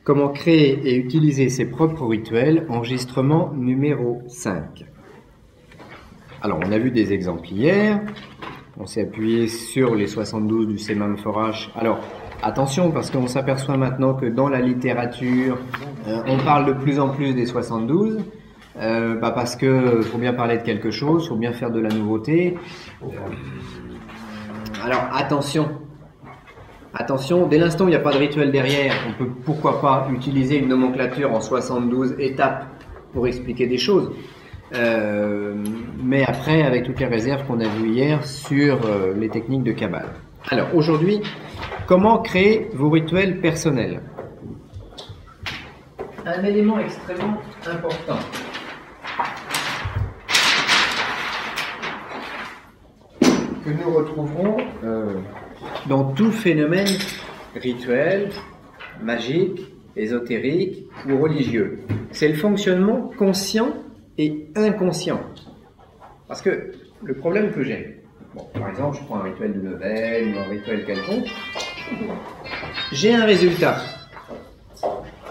Comment créer et utiliser ses propres rituels, enregistrement numéro 5. Alors, on a vu des exemples hier. On s'est appuyé sur les 72 du Seman Forage. Alors, attention, parce qu'on s'aperçoit maintenant que dans la littérature, on parle de plus en plus des 72. Parce que faut bien parler de quelque chose, faut bien faire de la nouveauté. Alors, attention. Attention, dès l'instant où il n'y a pas de rituel derrière, on peut pourquoi pas utiliser une nomenclature en 72 étapes pour expliquer des choses. Mais après, avec toutes les réserves qu'on a vues hier sur les techniques de Kabbale. Alors, aujourd'hui, comment créer vos rituels personnels? Un élément extrêmement important. Que nous retrouverons dans tout phénomène rituel, magique, ésotérique ou religieux. C'est le fonctionnement conscient et inconscient. Parce que le problème que j'ai, par exemple, je prends un rituel de neuvaine ou un rituel quelconque, j'ai un résultat.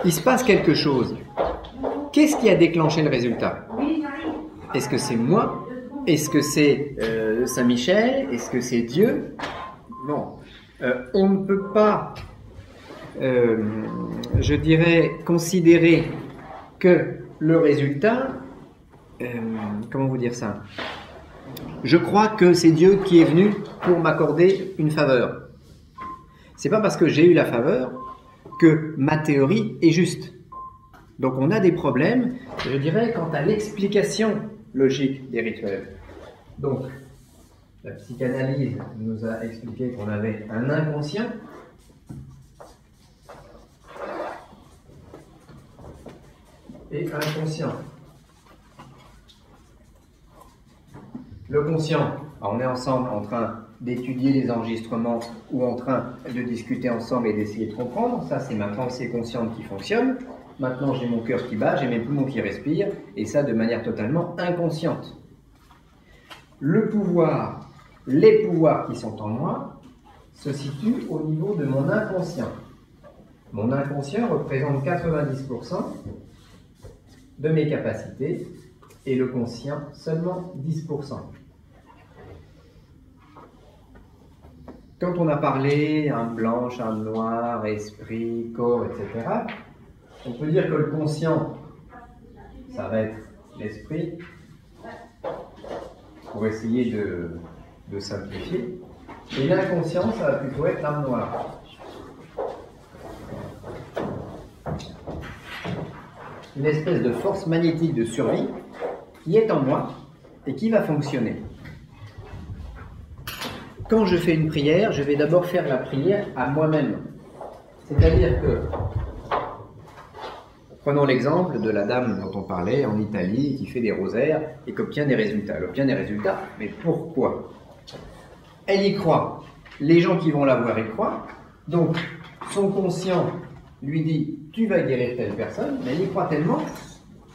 Il se passe quelque chose. Qu'est-ce qui a déclenché le résultat? Est-ce que c'est moi? Est-ce que c'est Saint-Michel? Est-ce que c'est Dieu? Non. On ne peut pas, je dirais, considérer que le résultat, comment vous dire ça? Je crois que c'est Dieu qui est venu pour m'accorder une faveur. C'est pas parce que j'ai eu la faveur que ma théorie est juste. Donc on a des problèmes, je dirais, quant à l'explication logique des rituels. Donc, la psychanalyse nous a expliqué qu'on avait un inconscient et un conscient. Le conscient, on est ensemble en train d'étudier les enregistrements ou en train de discuter ensemble et d'essayer de comprendre. Ça, c'est ma pensée consciente qui fonctionne. Maintenant, j'ai mon cœur qui bat, j'ai mes poumons qui respirent, et ça de manière totalement inconsciente. Le pouvoir, les pouvoirs qui sont en moi, se situent au niveau de mon inconscient. Mon inconscient représente 90% de mes capacités et le conscient seulement 10%. Quand on a parlé âme blanche, âme noire, esprit, corps, etc., on peut dire que le conscient, ça va être l'esprit, pour essayer de simplifier. Et l'inconscient, ça va plutôt être l'âme noire. Une espèce de force magnétique de survie qui est en moi et qui va fonctionner. Quand je fais une prière, je vais d'abord faire la prière à moi-même. C'est-à-dire que, prenons l'exemple de la dame dont on parlait en Italie, qui fait des rosaires et qui obtient des résultats. Elle obtient des résultats, mais pourquoi? Elle y croit. Les gens qui vont la voir y croient. Donc, son conscient lui dit « tu vas guérir telle personne », mais elle y croit tellement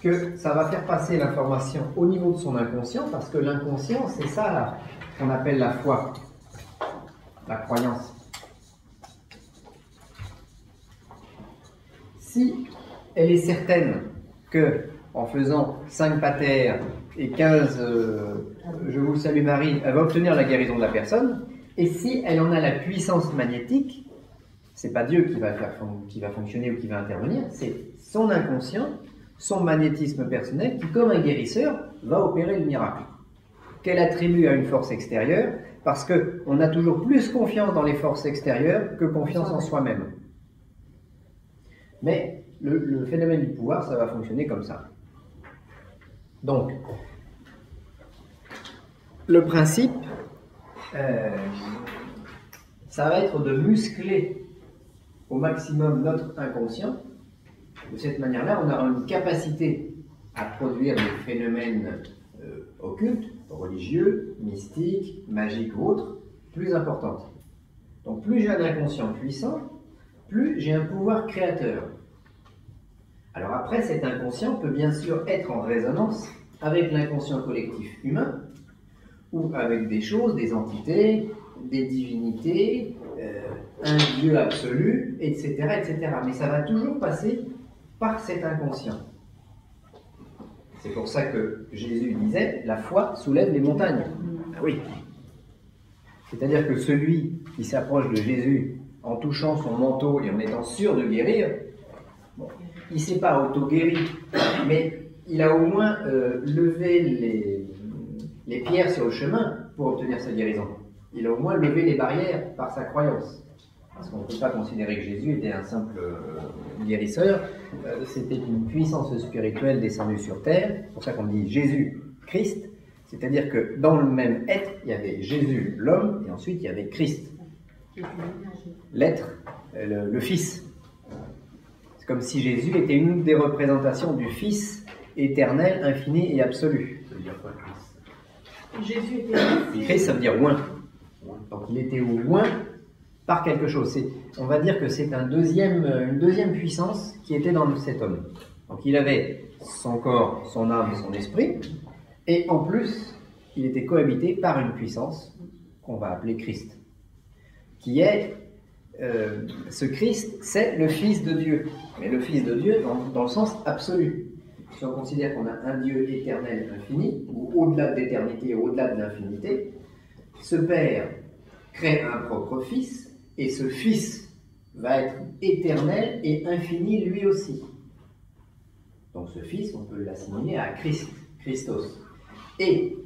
que ça va faire passer l'information au niveau de son inconscient, parce que l'inconscient, c'est ça qu'on appelle la foi, la croyance. Si elle est certaine que, en faisant 5 patères et 15 je vous salue Marie, elle va obtenir la guérison de la personne, et si elle en a la puissance magnétique, c'est pas Dieu qui va fonctionner ou qui va intervenir, c'est son inconscient, son magnétisme personnel qui, comme un guérisseur, va opérer le miracle. Qu'elle attribue à une force extérieure, parce qu'on a toujours plus confiance dans les forces extérieures que confiance en soi-même. Mais le phénomène du pouvoir, ça va fonctionner comme ça. Donc, le principe, ça va être de muscler au maximum notre inconscient. De cette manière-là, on aura une capacité à produire des phénomènes occultes, religieux, mystiques, magiques ou autres, plus importantes. Donc plus j'ai un inconscient puissant, plus j'ai un pouvoir créateur. Alors après, cet inconscient peut bien sûr être en résonance avec l'inconscient collectif humain, ou avec des choses, des entités, des divinités, un Dieu absolu, etc., etc. Mais ça va toujours passer par cet inconscient. C'est pour ça que Jésus disait, la foi soulève les montagnes. Ah oui. C'est-à-dire que celui qui s'approche de Jésus en touchant son manteau et en étant sûr de guérir, bon, il ne s'est pas auto-guéri, mais il a au moins levé les pierres sur le chemin pour obtenir sa guérison. Il a au moins levé les barrières par sa croyance. Parce qu'on ne peut pas considérer que Jésus était un simple guérisseur, c'était une puissance spirituelle descendue sur terre. C'est pour ça qu'on dit Jésus, Christ, c'est-à-dire que dans le même être, il y avait Jésus, l'homme, et ensuite il y avait Christ, l'être, le Fils. C'est comme si Jésus était une des représentations du Fils éternel, infini et absolu. Ça veut dire quoi, Christ? Jésus était Christ, ça veut dire oint. Donc il était au loin par quelque chose. On va dire que c'est une deuxième puissance qui était dans cet homme. Donc il avait son corps, son âme, son esprit, et en plus, il était cohabité par une puissance qu'on va appeler Christ, qui est, ce Christ, c'est le Fils de Dieu, mais le Fils de Dieu dans le sens absolu. Si on considère qu'on a un Dieu éternel infini, ou au-delà de l'éternité, au-delà de l'infinité, ce Père crée un propre Fils, et ce Fils va être éternel et infini lui aussi. Donc ce Fils, on peut l'assimiler à Christ, Christos. Et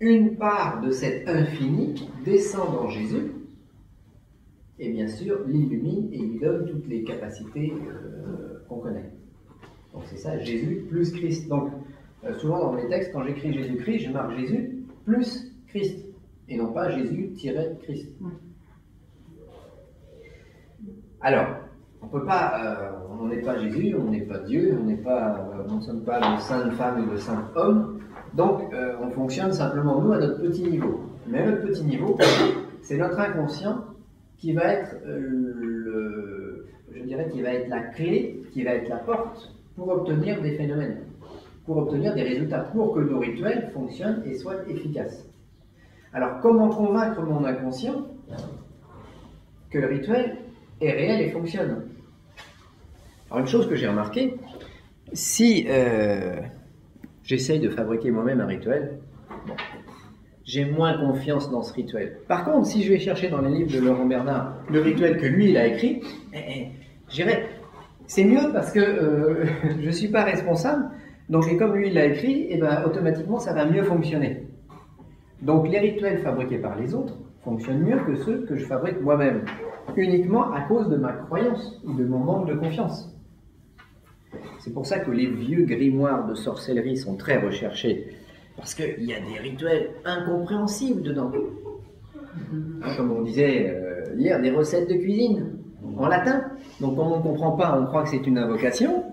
une part de cet infini descend dans Jésus, et bien sûr l'illumine et lui donne toutes les capacités qu'on connaît. Donc c'est ça, Jésus plus Christ. Donc souvent dans mes textes, quand j'écris Jésus-Christ, je marque Jésus plus Christ, et non pas Jésus-Christ. Alors, on peut pas, on n'est pas Jésus, on n'est pas Dieu, on ne sommes pas de sainte femme et de saint homme, donc on fonctionne simplement nous à notre petit niveau. Mais à notre petit niveau, c'est notre inconscient qui va être je dirais qui va être la clé, qui va être la porte pour obtenir des phénomènes, pour obtenir des résultats, pour que nos rituels fonctionnent et soient efficaces. Alors, comment convaincre mon inconscient que le rituel est réel et fonctionne? Alors, une chose que j'ai remarquée, si j'essaye de fabriquer moi-même un rituel, bon, j'ai moins confiance dans ce rituel. Par contre, si je vais chercher dans les livres de Laurent Bernard le rituel que lui, il a écrit, je dirais, c'est mieux parce que je ne suis pas responsable, donc et comme lui, il l'a écrit, et ben, automatiquement, ça va mieux fonctionner. Donc les rituels fabriqués par les autres fonctionnent mieux que ceux que je fabrique moi-même, uniquement à cause de ma croyance ou de mon manque de confiance. C'est pour ça que les vieux grimoires de sorcellerie sont très recherchés, parce qu'il y a des rituels incompréhensibles dedans. Comme on disait hier, des recettes de cuisine en latin. Donc quand on ne comprend pas, on croit que c'est une invocation,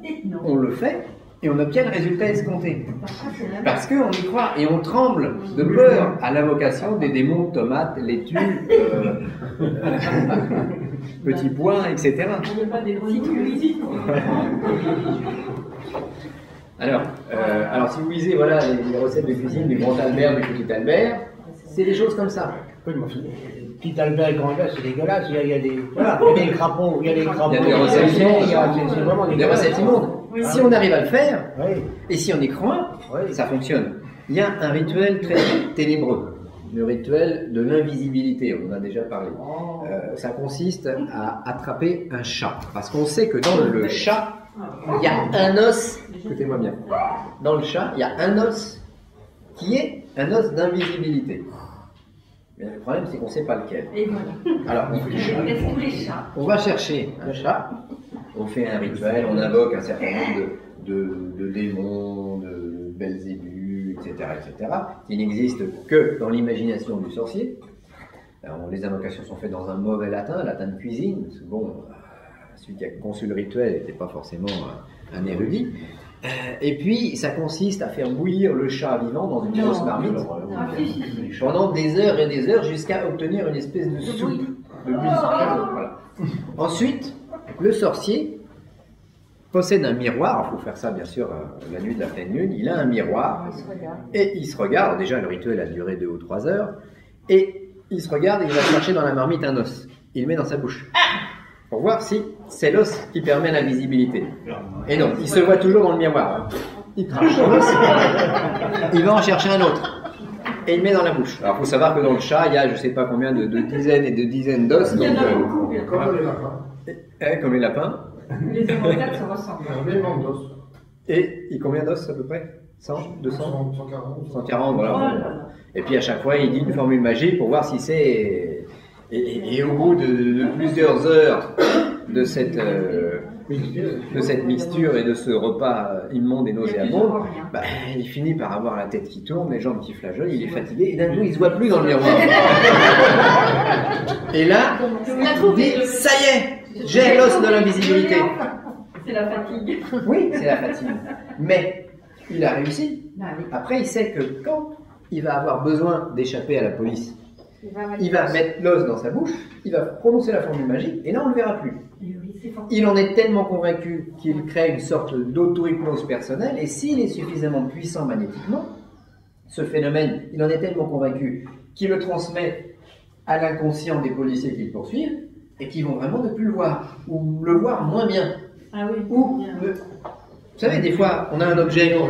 on le fait, et on obtient le résultat escompté. Parce qu'on y croit et on tremble de peur à l'invocation des démons tomates, laitue, petits pois, etc. Alors si vous lisez voilà, les recettes de cuisine du grand Albert, du petit Albert, c'est des choses comme ça. Petit Albert et grand Albert, c'est dégueulasse. Il y a des crapauds, il y a des recettes immondes. C'est vraiment des recettes immondes. Si on arrive à le faire, oui. Et si on y croit, ça fonctionne. Il y a un rituel très ténébreux, le rituel de l'invisibilité, on en a déjà parlé. Ça consiste à attraper un chat. Parce qu'on sait que dans le chat, il y a un os, écoutez-moi bien, dans le chat, il y a un os qui est un os d'invisibilité. Mais le problème, c'est qu'on ne sait pas lequel. Et voilà. Alors, on va chercher un chat, on fait un rituel, on invoque un certain nombre de démons, de Belzébuth, etc., qui n'existent que dans l'imagination du sorcier. Alors, les invocations sont faites dans un mauvais latin de cuisine, parce que bon, celui qui a conçu le rituel n'était pas forcément un érudit. Et puis, ça consiste à faire bouillir le chat vivant dans une grosse marmite pendant des heures et des heures jusqu'à obtenir une espèce de soupe, de bulle. Voilà. Ensuite, le sorcier possède un miroir. Il faut faire ça, bien sûr, la nuit de la pleine lune. Il a un miroir et il se regarde. Déjà, le rituel a duré 2 ou 3 heures. Et il se regarde et il va chercher dans la marmite un os. il le met dans sa bouche. Pour voir si c'est l'os qui permet l'invisibilité. Et non, il se voit toujours dans le miroir. Il crache son os, il va en chercher un autre. Et il le met dans la bouche. Alors, il faut savoir que dans le chat, il y a je ne sais pas combien de dizaines et de dizaines d'os. Il y en a beaucoup. Comme les lapins. Comme les lapins. Les homologues se ressemblent. Énormément d'os. Et combien d'os à peu près 100 200 140. 140, voilà. Oh là là. Et puis à chaque fois, il dit une formule magique pour voir si c'est... Et au bout de plusieurs heures de cette mixture et de ce repas immonde et nauséabond, bah, il finit par avoir la tête qui tourne, les jambes qui flageolent, il est fatigué, et d'un coup, il ne se voit plus dans le miroir. Et là, il dit, ça y est, j'ai l'os de l'invisibilité. C'est la fatigue. Oui, c'est la fatigue. Mais il a réussi. Ah oui. Après, il sait que quand il va avoir besoin d'échapper à la police, Il il va mettre l'os dans sa bouche, il va prononcer la formule magique, et là, on ne le verra plus. Oui, c'est fort. Il en est tellement convaincu qu'il crée une sorte d'auto-hypnose personnelle, et s'il est suffisamment puissant magnétiquement, ce phénomène, il en est tellement convaincu qu'il le transmet à l'inconscient des policiers qui le poursuivent, et qui vont vraiment ne plus le voir, ou le voir moins bien. Ah oui. Ou bien. Vous savez, des fois, on a un objet, on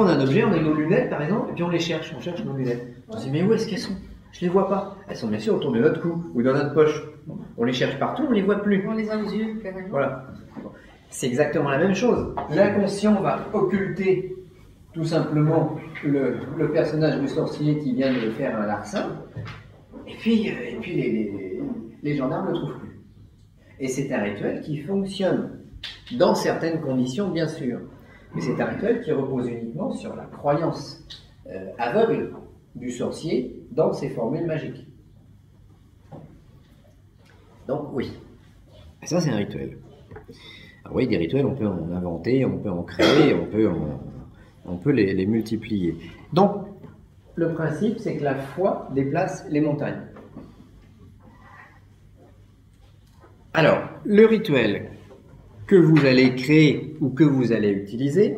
a nos lunettes par exemple, et puis on les cherche, on cherche nos lunettes. On se dit, mais où est-ce qu'elles sont? Je les vois pas. Elles sont bien sûr autour de notre cou ou dans notre poche. On les cherche partout, on les voit plus. On les a aux yeux, carrément. Voilà. C'est exactement la même chose. L'inconscient va occulter tout simplement le personnage du sorcier qui vient de le faire un larcin, et puis les gendarmes ne le trouvent plus. Et c'est un rituel qui fonctionne dans certaines conditions, bien sûr. Mais c'est un rituel qui repose uniquement sur la croyance aveugle du sorcier dans ses formules magiques. Donc oui, ça c'est un rituel. Alors oui, des rituels, on peut en inventer, on peut en créer, on peut les multiplier. Donc, le principe, c'est que la foi déplace les montagnes. Alors, le rituel que vous allez créer ou que vous allez utiliser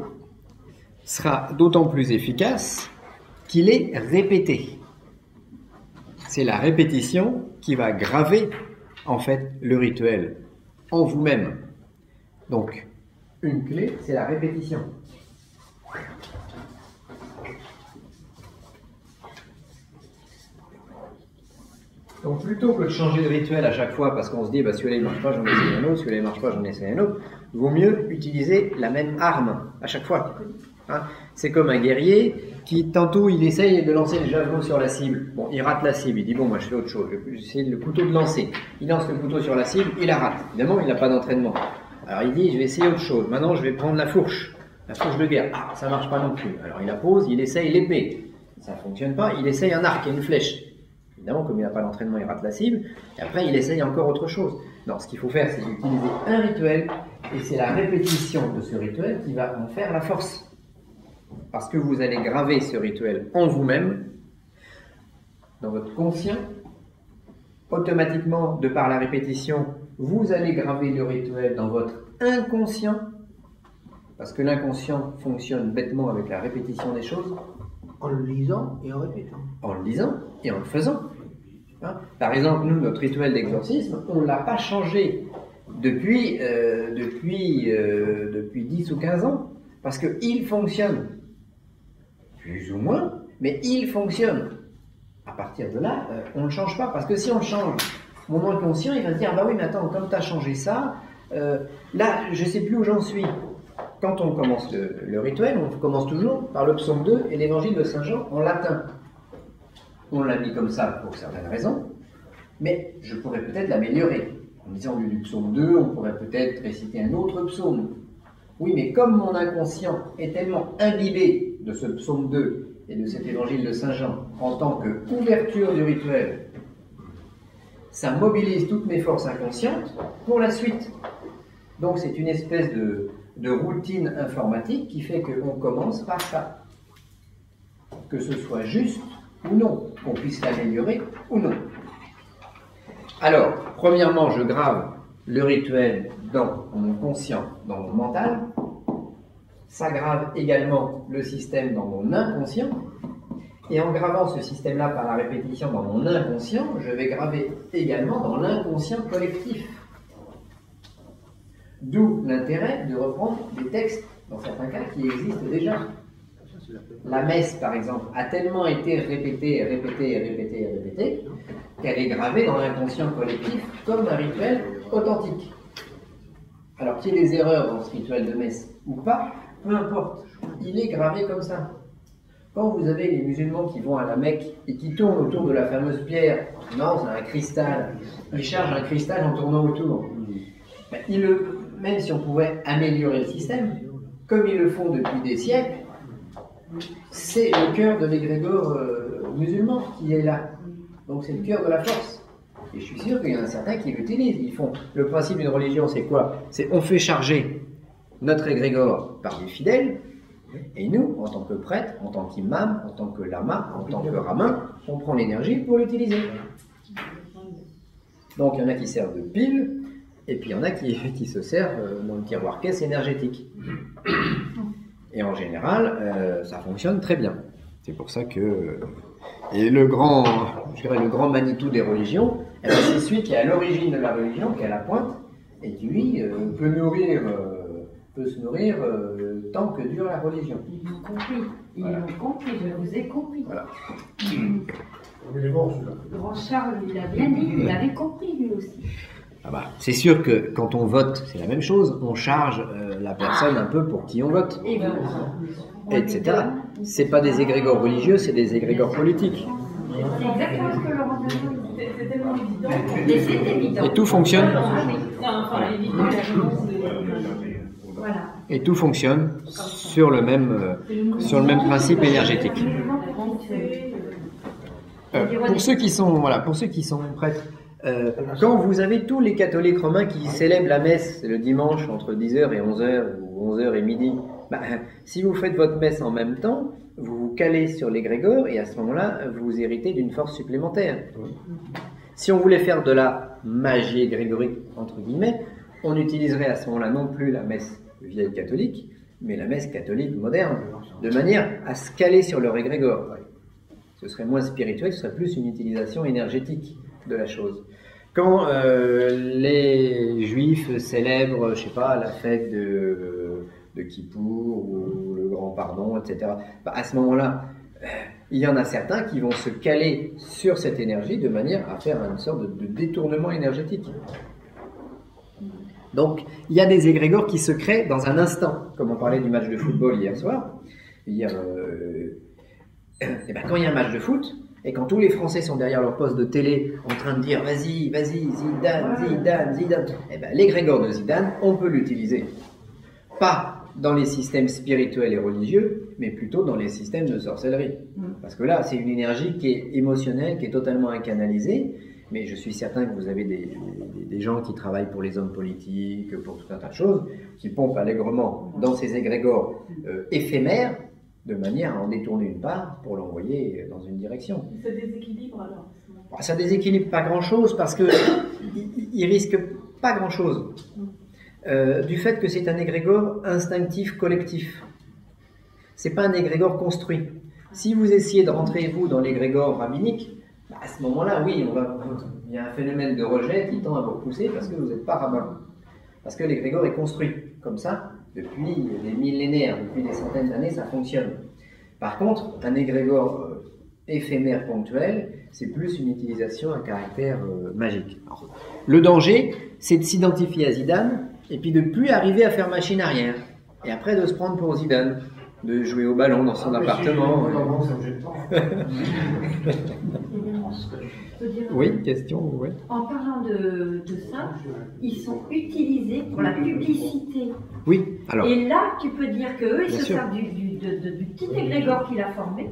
sera d'autant plus efficace qu'il est répété. C'est la répétition qui va graver, en fait, le rituel en vous-même. Donc, une clé, c'est la répétition. Donc, plutôt que de changer de rituel à chaque fois, parce qu'on se dit, bah, celui-là il ne marche pas, j'en essaie un autre, celui-là il ne marche pas, j'en essaie un autre, vaut mieux utiliser la même arme à chaque fois. Hein, c'est comme un guerrier qui, tantôt, il essaye de lancer le javelot sur la cible. Bon, il rate la cible, il dit, bon, moi je fais autre chose, j'essaie le couteau de lancer. Il lance le couteau sur la cible, il la rate. Évidemment, il n'a pas d'entraînement. Alors il dit, je vais essayer autre chose. Maintenant, je vais prendre la fourche de guerre. Ah, ça marche pas non plus. Alors il la pose, il essaye l'épée. Ça ne fonctionne pas, il essaye un arc et une flèche. Évidemment, comme il n'a pas d'entraînement, il rate la cible. Et après, il essaye encore autre chose. Non, ce qu'il faut faire, c'est utiliser un rituel, et c'est la répétition de ce rituel qui va en faire la force. Parce que vous allez graver ce rituel en vous-même, dans votre conscient. Automatiquement, de par la répétition, vous allez graver le rituel dans votre inconscient, parce que l'inconscient fonctionne bêtement avec la répétition des choses. En le lisant et en répétant. En le lisant et en le faisant. Hein, par exemple, nous, notre rituel d'exorcisme, on ne l'a pas changé depuis 10 ou 15 ans, parce qu'il fonctionne. Plus ou moins, mais il fonctionne. À partir de là, on ne le change pas, parce que si on le change, mon inconscient, il va se dire, bah oui, mais attends, comme tu as changé ça, là, je ne sais plus où j'en suis. Quand on commence le rituel, on commence toujours par le psaume 2 et l'évangile de Saint Jean en latin. On l'a mis comme ça pour certaines raisons, mais je pourrais peut-être l'améliorer. En disant du psaume 2, on pourrait peut-être réciter un autre psaume. Oui, mais comme mon inconscient est tellement imbibé de ce psaume 2 et de cet évangile de Saint Jean en tant qu'ouverture du rituel, ça mobilise toutes mes forces inconscientes pour la suite. Donc c'est une espèce de routine informatique qui fait qu'on commence par ça. Que ce soit juste ou non, qu'on puisse l'améliorer ou non. Alors, premièrement, je grave le rituel dans mon conscient, dans mon mental. Ça grave également le système dans mon inconscient. Et en gravant ce système-là par la répétition dans mon inconscient, je vais graver également dans l'inconscient collectif. D'où l'intérêt de reprendre des textes, dans certains cas, qui existent déjà. La messe, par exemple, a tellement été répétée, qu'elle est gravée dans l'inconscient collectif comme un rituel authentique. Alors qu'il y ait des erreurs dans ce rituel de messe ou pas, peu importe, il est gravé comme ça. Quand vous avez les musulmans qui vont à la Mecque et qui tournent autour de la fameuse pierre, non, c'est un cristal, ils chargent un cristal en tournant autour. Ben, même si on pouvait améliorer le système, comme ils le font depuis des siècles, c'est le cœur de l'égrégore musulman qui est là. Donc c'est le cœur de la force. Et je suis sûr qu'il y en a certains qui l'utilisent. Ils font. Le principe d'une religion, c'est quoi? C'est on fait charger notre égrégore par des fidèles, et nous, en tant que prêtres, en tant qu'imam, en tant que lama, en tant que rabbin, on prend l'énergie pour l'utiliser. Donc il y en a qui servent de pile, et puis il y en a qui se servent dans le tiroir caisse énergétique. Et en général, ça fonctionne très bien. C'est pour ça que... Et le grand Manitou des religions, c'est celui qui est à l'origine de la religion, qui est à la pointe, et qui, lui, peut se nourrir tant que dure la religion. Ils m'ont compris. Ils Voilà. m'ont compris, je vous ai compris. Voilà. Il est mort celui-là. Grand Charles, il a bien dit, il avait compris lui aussi. Ah bah, c'est sûr que quand on vote, c'est la même chose. On charge la personne un peu pour qui on vote, Et ben, etc. C'est pas des égrégores religieux, c'est des égrégores politiques. c'est exactement ce que Laurent a dit. C'est tellement évident. Et c'est évident. Et tout fonctionne. Ah oui. Enfin, évident, la réponse de... Voilà. Et tout fonctionne sur le même principe énergétique. Pour ceux qui sont prêtres, quand vous avez tous les catholiques romains qui célèbrent la messe le dimanche entre 10h et 11h ou 11h et midi, si vous faites votre messe en même temps, vous vous calez sur l'égrégore et à ce moment-là, vous héritez d'une force supplémentaire. Si on voulait faire de la magie égrégorique, entre guillemets, on utiliserait à ce moment-là non plus la messe vieille catholique, mais la messe catholique moderne, de manière à se caler sur leur égrégore. Ce serait moins spirituel, ce serait plus une utilisation énergétique de la chose. Quand les Juifs célèbrent, je sais pas, la fête de Kippour ou le Grand Pardon, etc., à ce moment-là, il y en a certains qui vont se caler sur cette énergie de manière à faire une sorte de détournement énergétique. Donc, il y a des égrégores qui se créent dans un instant, comme on parlait du match de football hier soir. Quand il y a un match de foot, et quand tous les Français sont derrière leur poste de télé en train de dire « Vas-y, Zidane », l'égrégore de Zidane, on peut l'utiliser. Pas dans les systèmes spirituels et religieux, mais plutôt dans les systèmes de sorcellerie. Parce que là, c'est une énergie qui est émotionnelle, qui est totalement incanalisée, mais je suis certain que vous avez des gens qui travaillent pour les hommes politiques, pour tout un tas de choses, qui pompent allègrement dans ces égrégores éphémères, de manière à en détourner une part pour l'envoyer dans une direction. Ça déséquilibre alors? Ça déséquilibre pas grand-chose parce que il risque pas grand-chose. Du fait que c'est un égrégore instinctif collectif. C'est pas un égrégore construit. Si vous essayez de rentrer vous dans l'égrégore rabbinique, à ce moment-là, oui, il y a un phénomène de rejet qui tend à vous repousser parce que vous n'êtes pas rabbin. Parce que l'égrégore est construit comme ça depuis des millénaires, depuis des centaines d'années, ça fonctionne. Par contre, un égrégore éphémère ponctuel, c'est plus une utilisation à caractère magique. Alors, le danger, c'est de s'identifier à Zidane et puis de ne plus arriver à faire machine arrière. Et après de se prendre pour Zidane, de jouer au ballon dans son appartement. Oui, question, oui. En parlant de ça, ils sont utilisés pour la publicité. Oui, alors. Et là, tu peux dire qu'eux, ils Bien se sûr. servent du petit égrégore qu'il a formé,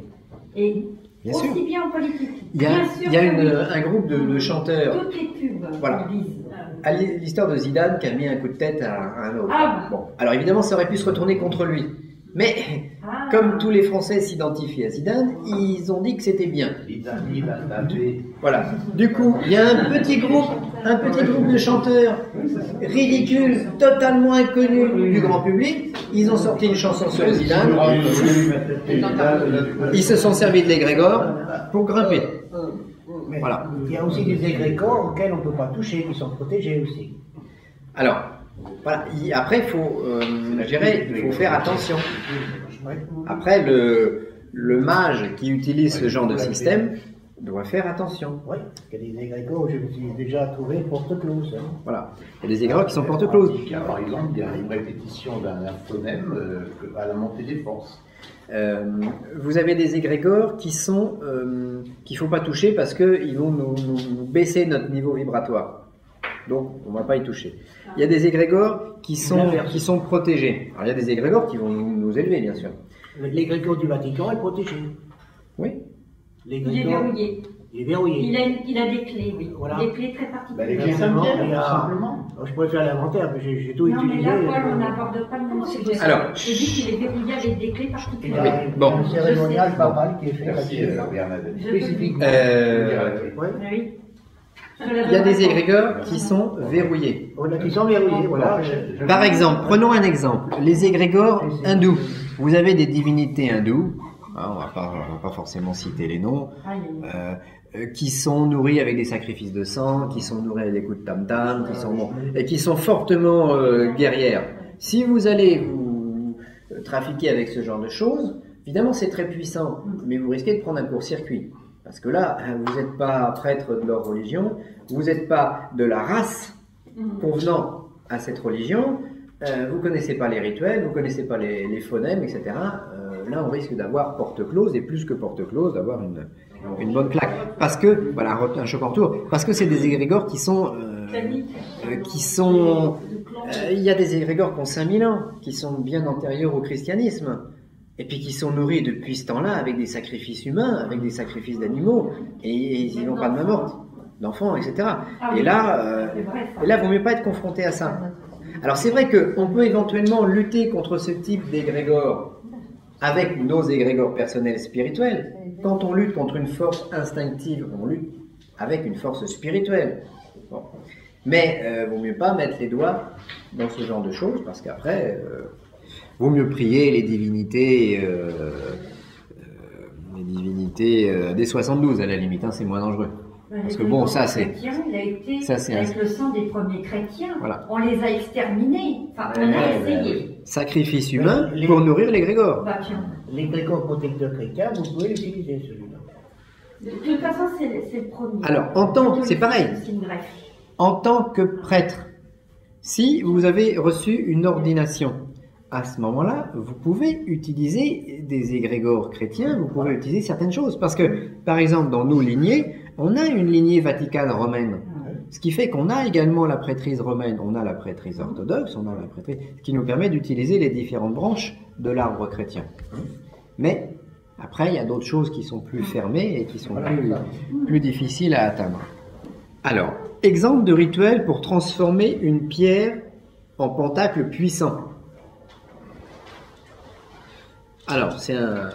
et Bien aussi sûr. bien en politique. Il y a, Bien sûr il y a que un groupe de chanteurs. toutes les pubs Voilà. disent. À l'histoire de Zidane qui a mis un coup de tête à un autre. Ah. Bon, alors évidemment, ça aurait pu se retourner contre lui. Mais Ah. comme tous les Français s'identifient à Zidane, ils ont dit que c'était bien. Voilà. Du coup, il y a un petit groupe de chanteurs ridicule, totalement inconnu du grand public. Ils ont sorti une chanson sur Zidane. Ils se sont servis de l'égrégore pour grimper. Mais Voilà. il y a aussi des égrégores auxquels on ne peut pas toucher, qui sont protégés aussi. Alors, voilà. Après, je dirais, il faut faire attention. Après, le mage qui utilise ce genre de système doit faire attention. Oui, il y a des égrégores, je me suis déjà trouvé porte-close. Hein. Voilà. Il y a des égrégores qui sont porte-closes. Par exemple, il y a une répétition d'un phonème à la montée des forces. Vous avez des égrégores qui sont qu'il ne faut pas toucher parce qu'ils vont nous baisser notre niveau vibratoire. Donc, on ne va pas y toucher. Il y a des égrégores qui sont protégés. Alors, il y a des égrégores qui vont nous élever, bien sûr. L'égrégore du Vatican est protégé. Oui. Il est verrouillé. Il est verrouillé. Il a des clés, oui. Voilà. Des clés très particulières. Les clés Saint-Pierre, tout simplement. Je pourrais faire l'inventaire, mais j'ai tout Non, mais utilisé. là, Paul, on n'aborde pas le même sujet. Alors, je dis qu'il est verrouillé avec des clés Il y particulières. a Bon. un cérémonial papal qui est fait Merci là-dessus. Bernadette. Spécifiquement. Oui. Il y a des égrégores qui sont verrouillés. Voilà, qui sont verrouillés, voilà. Par exemple, prenons un exemple. Les égrégores hindous. Vous avez des divinités hindoues, on va pas forcément citer les noms, qui sont nourris avec des sacrifices de sang, qui sont nourris avec des coups de tam-tam, et qui sont fortement guerrières. Si vous allez vous trafiquer avec ce genre de choses, évidemment c'est très puissant, mais vous risquez de prendre un court-circuit. Parce que là, vous n'êtes pas prêtre de leur religion, vous n'êtes pas de la race convenant à cette religion, vous ne connaissez pas les rituels, vous ne connaissez pas les phonèmes, etc. Là, on risque d'avoir porte close, et plus que porte close, d'avoir une bonne claque. Parce que, voilà, un choc en retour, parce que c'est des égrégores qui sont... il y a des égrégores qui ont 5000 ans, qui sont bien antérieurs au christianisme, et puis qui sont nourris depuis ce temps-là avec des sacrifices humains, avec des sacrifices d'animaux, et ils n'ont pas de main morte, d'enfants, etc. Et là, vaut mieux pas être confronté à ça. Alors c'est vrai qu'on peut éventuellement lutter contre ce type d'égrégore avec nos égrégores personnels spirituels. Quand on lutte contre une force instinctive, on lutte avec une force spirituelle. Bon. Mais vaut mieux pas mettre les doigts dans ce genre de choses, parce qu'après, vaut mieux prier les divinités des 72 à la limite, hein, c'est moins dangereux. Parce que bon, ça c'est... Il a été avec le sang des premiers chrétiens. Voilà. On les a exterminés. Enfin, on a essayé. Sacrifice humain pour nourrir l'égrégore. L'égrégore protecteur chrétien, vous pouvez l'utiliser celui-là. De toute façon, c'est le premier. Alors, c'est pareil. En tant que prêtre, si vous avez reçu une ordination, à ce moment-là, vous pouvez utiliser des égrégores chrétiens, vous pouvez utiliser certaines choses. Parce que, par exemple, dans nos lignées, on a une lignée vaticane romaine. Ce qui fait qu'on a également la prêtrise romaine, on a la prêtrise orthodoxe, on a la prêtrise, ce qui nous permet d'utiliser les différentes branches de l'arbre chrétien. Mais, après, il y a d'autres choses qui sont plus fermées et qui sont plus difficiles à atteindre. Alors, exemple de rituel pour transformer une pierre en pentacle puissant. Alors, c'est un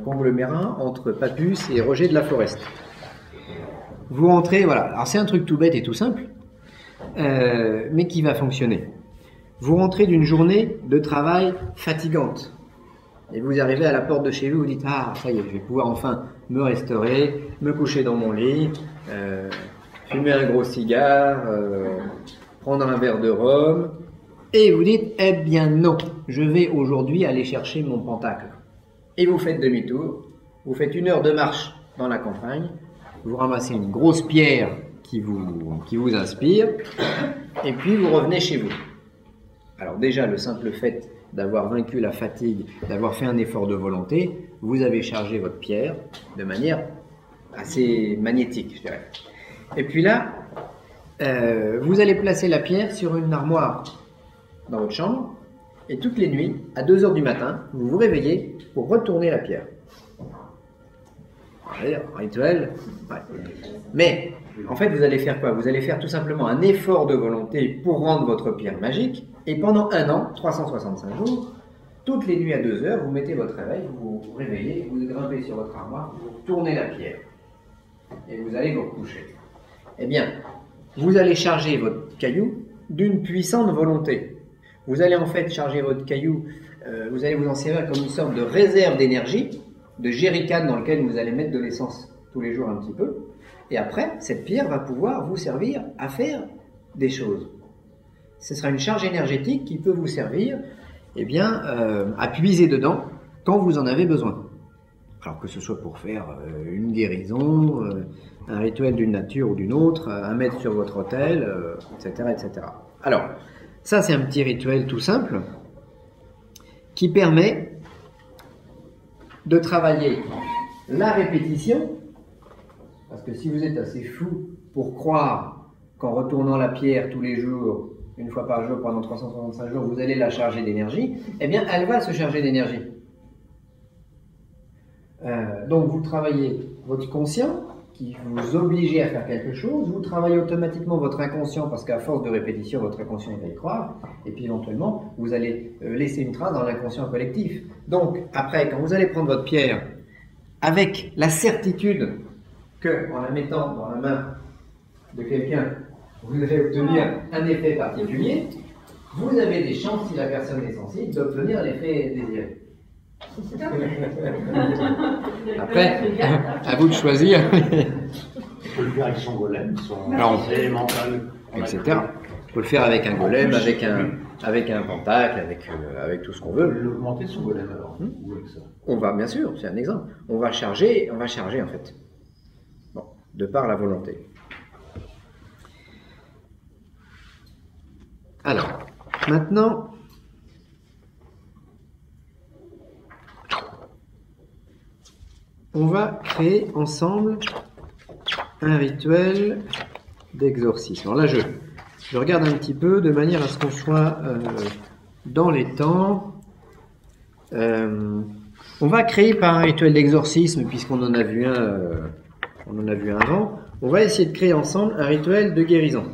conglomérat entre Papus et Roger de la Forest. Vous rentrez, voilà. Alors, c'est un truc tout bête et tout simple, mais qui va fonctionner. Vous rentrez d'une journée de travail fatigante. Et vous arrivez à la porte de chez vous, vous dites « Ah, ça y est, je vais pouvoir enfin me restaurer, me coucher dans mon lit, fumer un gros cigare, prendre un verre de rhum. » Et vous dites « Eh bien non, je vais aujourd'hui aller chercher mon pentacle. » Et vous faites demi-tour, vous faites 1 heure de marche dans la campagne, vous ramassez une grosse pierre qui vous inspire, et puis vous revenez chez vous. Alors déjà, le simple fait d'avoir vaincu la fatigue, d'avoir fait un effort de volonté, vous avez chargé votre pierre de manière assez magnétique, je dirais. Et puis là, vous allez placer la pierre sur une armoire dans votre chambre, et toutes les nuits, à 2 heures du matin, vous vous réveillez pour retourner la pierre. Rituel, ouais. Mais, en fait, vous allez faire quoi? Vous allez faire tout simplement un effort de volonté pour rendre votre pierre magique, et pendant 1 an, 365 jours, toutes les nuits à 2 heures, vous mettez votre réveil, vous vous réveillez, vous grimpez sur votre armoire, vous tournez la pierre, et vous allez vous recoucher. Eh bien, vous allez charger votre caillou d'une puissante volonté. Vous allez en fait charger votre caillou, vous allez vous en servir comme une sorte de réserve d'énergie, de jerrycan dans lequel vous allez mettre de l'essence tous les jours un petit peu. Et après, cette pierre va pouvoir vous servir à faire des choses. Ce sera une charge énergétique qui peut vous servir à puiser dedans quand vous en avez besoin. Alors que ce soit pour faire une guérison, un rituel d'une nature ou d'une autre, à mettre sur votre autel, etc., etc. Alors, ça c'est un petit rituel tout simple qui permet de travailler la répétition, parce que si vous êtes assez fou pour croire qu'en retournant la pierre tous les jours, une fois par jour pendant 365 jours, vous allez la charger d'énergie, eh bien elle va se charger d'énergie. Donc vous travaillez votre conscient qui vous oblige à faire quelque chose, vous travaillez automatiquement votre inconscient parce qu'à force de répétition, votre inconscient va y croire, et puis éventuellement vous allez laisser une trace dans l'inconscient collectif. Donc après, quand vous allez prendre votre pierre avec la certitude que en la mettant dans la main de quelqu'un, vous allez obtenir un effet particulier, vous avez des chances, si la personne est sensible, d'obtenir l'effet désiré. Après, à vous de choisir. On peut le faire avec son golem, son élémental, etc. On peut le faire avec un golem, avec un pentacle, avec tout ce qu'on on peut veut. l'augmenter son golem alors. Ou avec ça. On va, bien sûr, c'est un exemple. On va charger en fait. Bon, de par la volonté. Alors, maintenant, on va créer ensemble un rituel d'exorcisme. Alors là, je regarde un petit peu de manière à ce qu'on soit dans les temps. On va créer par un rituel d'exorcisme, puisqu'on en a vu un avant. On va essayer de créer ensemble un rituel de guérison.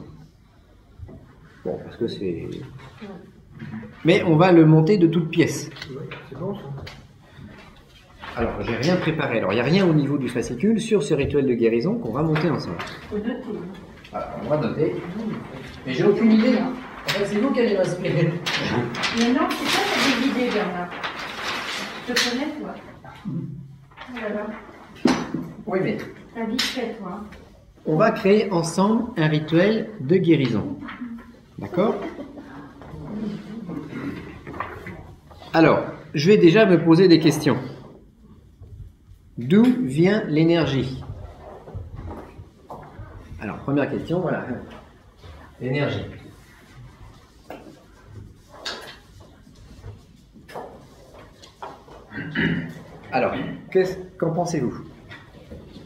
Bon, parce que c'est... Mais on va le monter de toutes pièces. C'est bon ça. Alors, j'ai rien préparé. Alors, il n'y a rien au niveau du fascicule sur ce rituel de guérison qu'on va monter ensemble. Faut noter. Alors, on va noter. Mais j'ai aucune idée. En fait, c'est vous qui allez m'inspirer. Mais non, c'est ça t'as des idées, Bernard. Je te connais, toi. Oh là là. Oui, mais T'as vite fait, toi. on va créer ensemble un rituel de guérison. D'accord? Alors, je vais déjà me poser des questions. D'où vient l'énergie? Alors, première question, voilà. L'énergie. Alors, qu'en pensez-vous?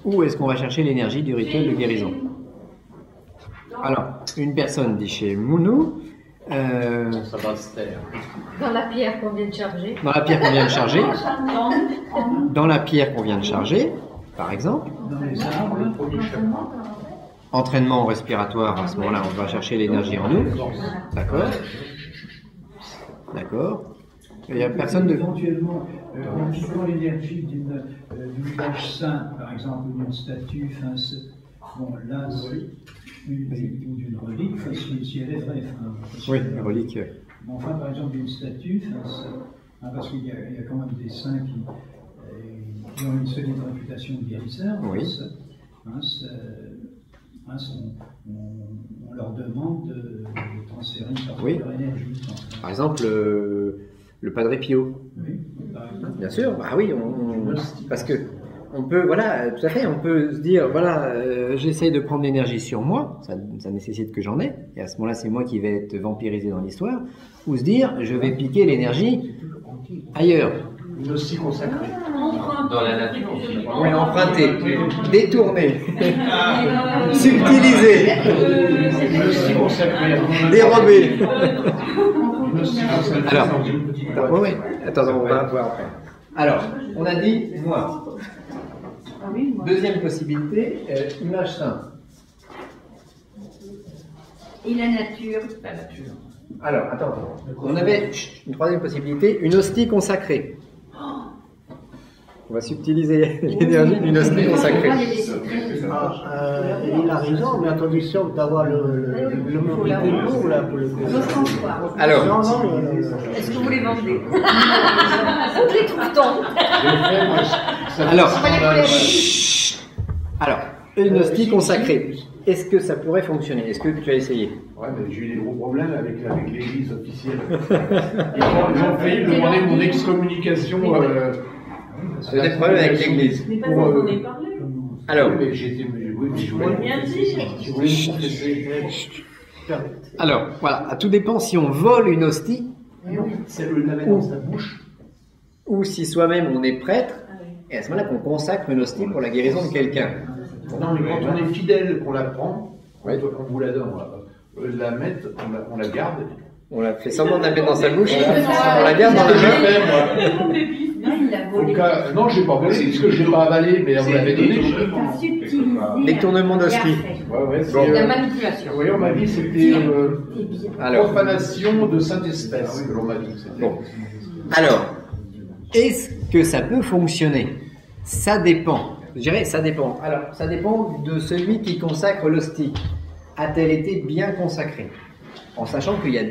Où est-ce qu'on va chercher l'énergie du rituel de guérison? Alors, une personne dit chez Mounou, Ça va se taire. Dans la pierre qu'on vient de charger. dans la pierre qu'on vient de charger, dans la pierre qu'on vient de charger, par exemple, Dans les arbres, entraînement respiratoire, à ce moment-là, on va chercher l'énergie en nous. D'accord? D'accord. Il n'y a personne de... éventuellement, on prend l'énergie d'une image sainte, par exemple, ou d'une statue, bon, là, ou d'une relique, si elle est vraie. Oui, une relique. Bon, enfin, par exemple, d'une statue, parce qu'il y a quand même des saints qui ont une solide réputation de guérisseurs. Oui. On leur demande de transférer une partie Oui. de leur énergie. Par exemple, le Padre Pio. Oui, par exemple. Bien sûr, bah oui, parce que on peut, voilà, tout à fait, on peut se dire, voilà, j'essaye de prendre l'énergie sur moi, ça nécessite que j'en ai, et à ce moment-là, c'est moi qui vais être vampirisé dans l'histoire, ou se dire, je vais piquer l'énergie ailleurs. Une hostie consacrée. Dans la nature aussi. Oui, emprunter, détourner, subtiliser, Une hostie consacrée. dérober. Une hostie consacrée. Alors, oui, attends, on va voir après. Alors, on a dit moi. Ah oui, moi. Deuxième possibilité, image sainte. Et la nature. La nature. Alors, attends. On avait une troisième possibilité, une hostie consacrée. On va subtiliser l'énergie d'une hostie consacrée. Il a raison, mais à condition d'avoir le monticule lourd là pour le coup. Alors, Est-ce que vous les vendez? Où les trouve-t-on? alors, une hostie consacrée. Est-ce que ça pourrait fonctionner? Est-ce que tu as essayé? Ouais, mais j'ai eu des gros problèmes avec l'église officielle. Ils ont failli demander mon excommunication. J'ai des problèmes avec l'église. Mais pas ça qu'on ait parlé. Alors, mais j'étais. Oui, mais je voulais. Bien dit. Je voulais me confesser. alors, voilà, tout dépend si on vole une hostie C'est le laver dans sa bouche. ou si soi-même on est prêtre, et à ce moment-là qu'on consacre une hostie pour la guérison de quelqu'un. Non, mais quand on est fidèle, qu'on la prend, on vous la donne, on la met, on la garde. On la fait semblant de la mettre dans sa bouche, on la garde dans les mains. Non, il l'a volé. Non, je n'ai pas volé, parce que je ne l'ai pas avalé, mais on me l'avait donné. T'as subtilisé. Détournement d'hostie. Ouais, C'est de la manipulation. Vous voyez, on m'a dit c'était Alors, profanation de sainte espèce, que l'on m'a dit. bon. Alors, est-ce que ça peut fonctionner? Ça dépend. Je dirais, ça dépend. Alors, ça dépend de celui qui consacre l'hostie. A-t-elle été bien consacrée? En sachant qu'il y a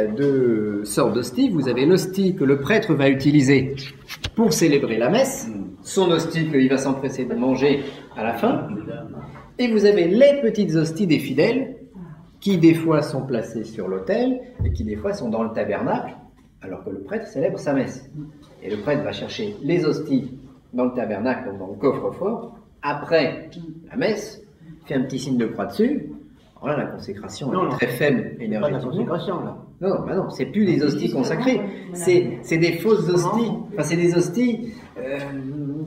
deux sortes d'hosties. Vous avez l'hostie que le prêtre va utiliser pour célébrer la messe, son hostie qu'il va s'empresser de manger à la fin, et vous avez les petites hosties des fidèles, qui des fois sont placées sur l'autel, et qui des fois sont dans le tabernacle, alors que le prêtre célèbre sa messe. Et le prêtre va chercher les hosties dans le tabernacle, donc dans le coffre-fort, après la messe, fait un petit signe de croix dessus. Alors là, la consécration est très faible Pas la énergétiquement. consécration là. Non, c'est plus des hosties consacrées, c'est des fausses hosties. Enfin, c'est des hosties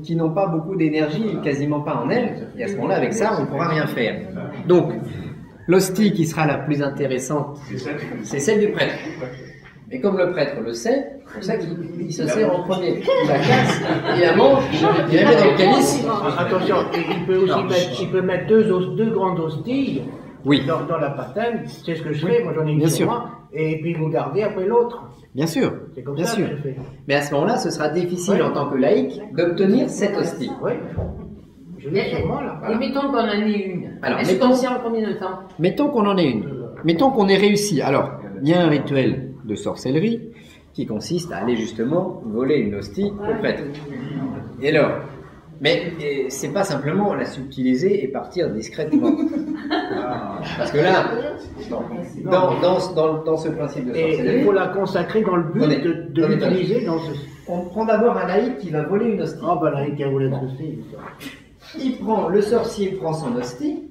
qui n'ont pas beaucoup d'énergie, quasiment pas en elles. Et à ce moment-là, avec ça, on ne pourra rien faire. Donc, l'hostie qui sera la plus intéressante, c'est celle du prêtre. Et comme le prêtre le sait, c'est pour ça qu'il se sert en premier. Il la casse, il la mange, il la met dans le calice. Attention, il peut mettre deux grandes hosties dans la patène. C'est ce que je fais, moi j'en ai une sur moi, et puis vous gardez après l'autre. Bien sûr, C'est comme bien ça sûr. que je fais. Mais à ce moment-là, ce sera difficile en tant que laïc d'obtenir cette hostie. Oui, je l'ai sur moi là. Et mettons qu'on en ait une. Alors, Est-ce qu'on tient en combien de temps? Mettons qu'on en ait une. Mettons qu'on ait réussi. Alors, il y a un rituel de sorcellerie qui consiste à aller justement voler une hostie au prêtre. Et alors, mais c'est pas simplement la subtiliser et partir discrètement. Parce que là, dans ce principe de Et sorcellerie, il faut la consacrer dans le but de l'utiliser dans ce. on prend d'abord un laïc qui va voler une hostie. Ah ben là, il a voulu être aussi. Le sorcier prend son hostie,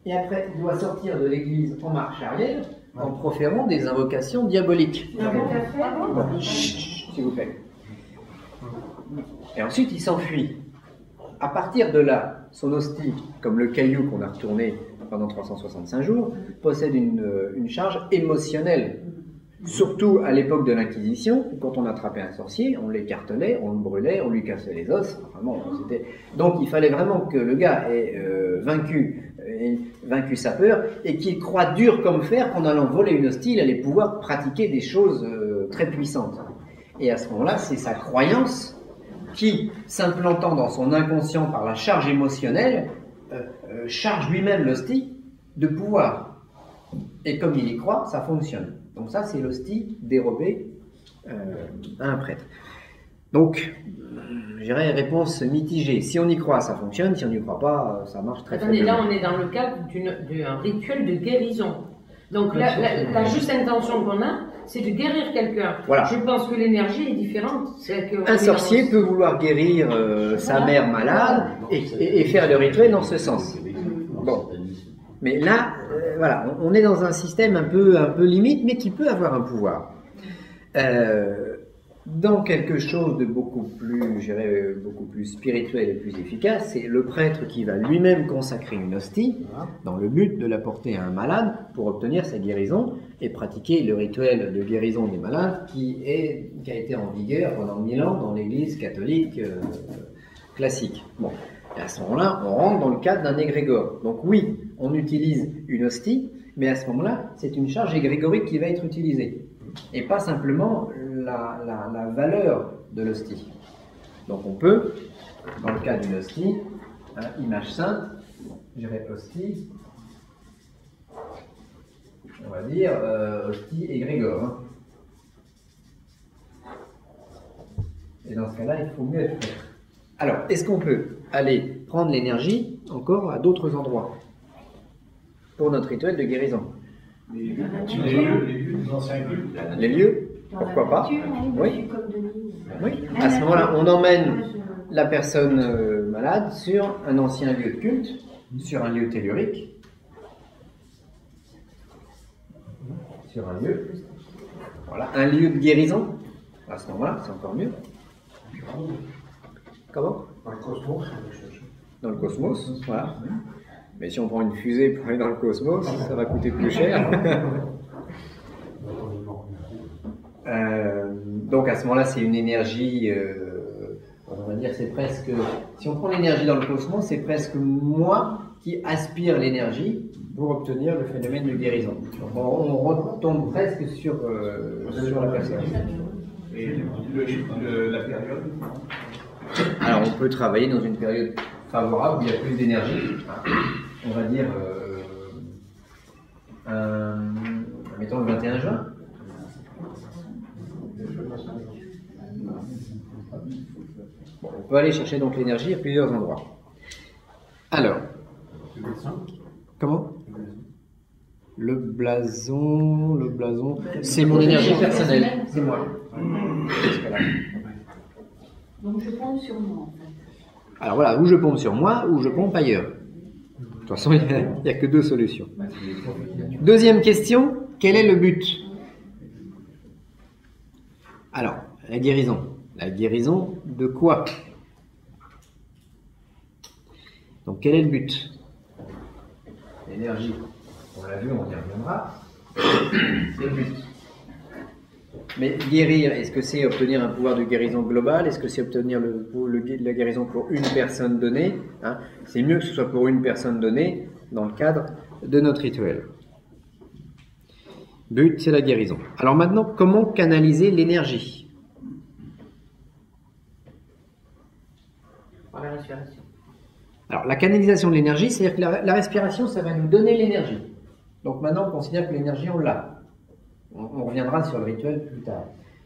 et après il doit sortir de l'église en marche arrière, en proférant des invocations diaboliques. Chut, s'il vous plaît. Et ensuite il s'enfuit. À partir de là, son hostie, comme le caillou qu'on a retourné pendant 365 jours, possède une charge émotionnelle. Surtout à l'époque de l'Inquisition, quand on attrapait un sorcier, on l'écartelait, on le brûlait, on lui cassait les os. Enfin bon, donc il fallait vraiment que le gars ait vaincu sa peur et qu'il croit dur comme fer qu'en allant voler une hostie, il allait pouvoir pratiquer des choses très puissantes. Et à ce moment-là, c'est sa croyance qui, s'implantant dans son inconscient par la charge émotionnelle, charge lui-même l'hostie de pouvoir. Et comme il y croit, ça fonctionne. Donc ça, c'est l'hostie dérobée à un prêtre. Donc, je dirais réponse mitigée. Si on y croit, ça fonctionne. Si on n'y croit pas, ça marche très Attendez, faiblement. là on est dans le cadre d'un rituel de guérison. Donc la juste intention qu'on a, c'est de guérir quelqu'un. Voilà. Je pense que l'énergie est différente. Un sorcier peut vouloir guérir sa mère malade et faire le rituel dans ce sens. Bon. Mais là, voilà, on est dans un système un peu limite, mais qui peut avoir un pouvoir. Dans quelque chose de beaucoup plus, je dirais, beaucoup plus spirituel et plus efficace, c'est le prêtre qui va lui-même consacrer une hostie dans le but de la porter à un malade pour obtenir sa guérison et pratiquer le rituel de guérison des malades qui a été en vigueur pendant 1000 ans dans l'Église catholique classique. Bon. Et à ce moment-là, on rentre dans le cadre d'un égrégore. Donc oui, on utilise une hostie, mais à ce moment-là, c'est une charge égrégorique qui va être utilisée. Et pas simplement la valeur de l'hostie. Donc on peut, dans le cas d'une hostie, image sainte, je dirais hostie, on va dire hostie égrégore. Hein. Et dans ce cas-là, il faut mieux être prêt. Alors, est-ce qu'on peut aller prendre l'énergie encore à d'autres endroits pour notre rituel de guérison? Les lieux, pourquoi pas? Oui. Oui. À ce moment-là, on emmène la personne malade sur un ancien lieu de culte, sur un lieu tellurique, sur un lieu, voilà, un lieu de guérison. À ce moment-là, c'est encore mieux. Comment? Dans le cosmos. Dans le cosmos, voilà. Mais si on prend une fusée pour aller dans le cosmos, ça va coûter plus cher. Donc à ce moment-là, c'est une énergie, on va dire, c'est presque, si on prend l'énergie dans le cosmos, c'est presque moi qui aspire l'énergie pour obtenir le phénomène de guérison. Donc on retombe presque sur la personne. Et la période? Alors on peut travailler dans une période favorable où il y a plus d'énergie. On va dire, mettons le 21 juin. Bon, on peut aller chercher donc l'énergie à plusieurs endroits. Alors, comment? Le blason, c'est mon énergie personnelle, c'est moi. Donc je pompe sur moi en fait. Alors voilà, ou je pompe sur moi, ou je pompe ailleurs. De toute façon, il n'y a que deux solutions. Deuxième question, quel est le but? Alors, la guérison. La guérison de quoi? Donc quel est le but? L'énergie. On l'a vu, on y reviendra. C'est le but. Mais guérir, est-ce que c'est obtenir un pouvoir de guérison global? Est-ce que c'est obtenir la guérison pour une personne donnée, hein? C'est mieux que ce soit pour une personne donnée dans le cadre de notre rituel. But, c'est la guérison. Alors maintenant, comment canaliser l'énergie? Par la respiration. Alors la canalisation de l'énergie, c'est-à-dire que la respiration, ça va nous donner l'énergie. Donc maintenant, on considère que l'énergie, on l'a. On reviendra sur le rituel plus tard.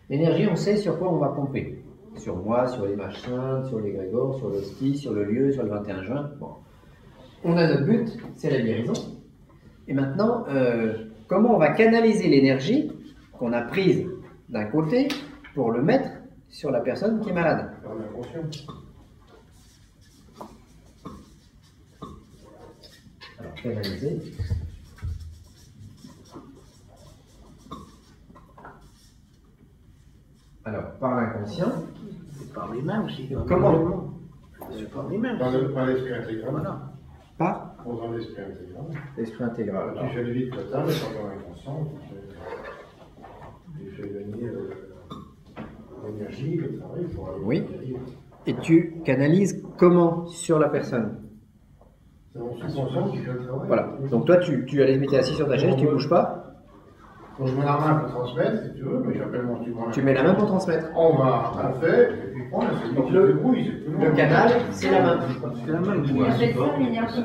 L'énergie, on sait sur quoi on va pomper. Sur moi, sur les images saintes, sur l'égrégore, sur l'hostie, sur le lieu, sur le 21 juin. Bon. On a notre but, c'est la guérison. Et maintenant, comment on va canaliser l'énergie qu'on a prise d'un côté pour le mettre sur la personne qui est malade? Alors, canaliser. Alors, par l'inconscient. Par les mains aussi. Comment? Par les mains. Par l'esprit intégral. Voilà. Par Dans l'esprit intégral. l'esprit intégral. Tu fais le vide total, et quand on est inconscient, tu fais venir l'énergie, le travail pour aller. Oui. Et tu canalises comment sur la personne? C'est mon subconscient qui fait le travail. Voilà. Donc toi, tu es assis sur ta chaise, tu ne bouges pas. Quand je mets la main pour transmettre, si tu veux, mais j'appelle mon subconscient. Tu mets la main pour transmettre. On fait, et puis on c'est Donc lui qui se débrouille. le canal, c'est la main. C'est la main qui On appelle ça l'énergie.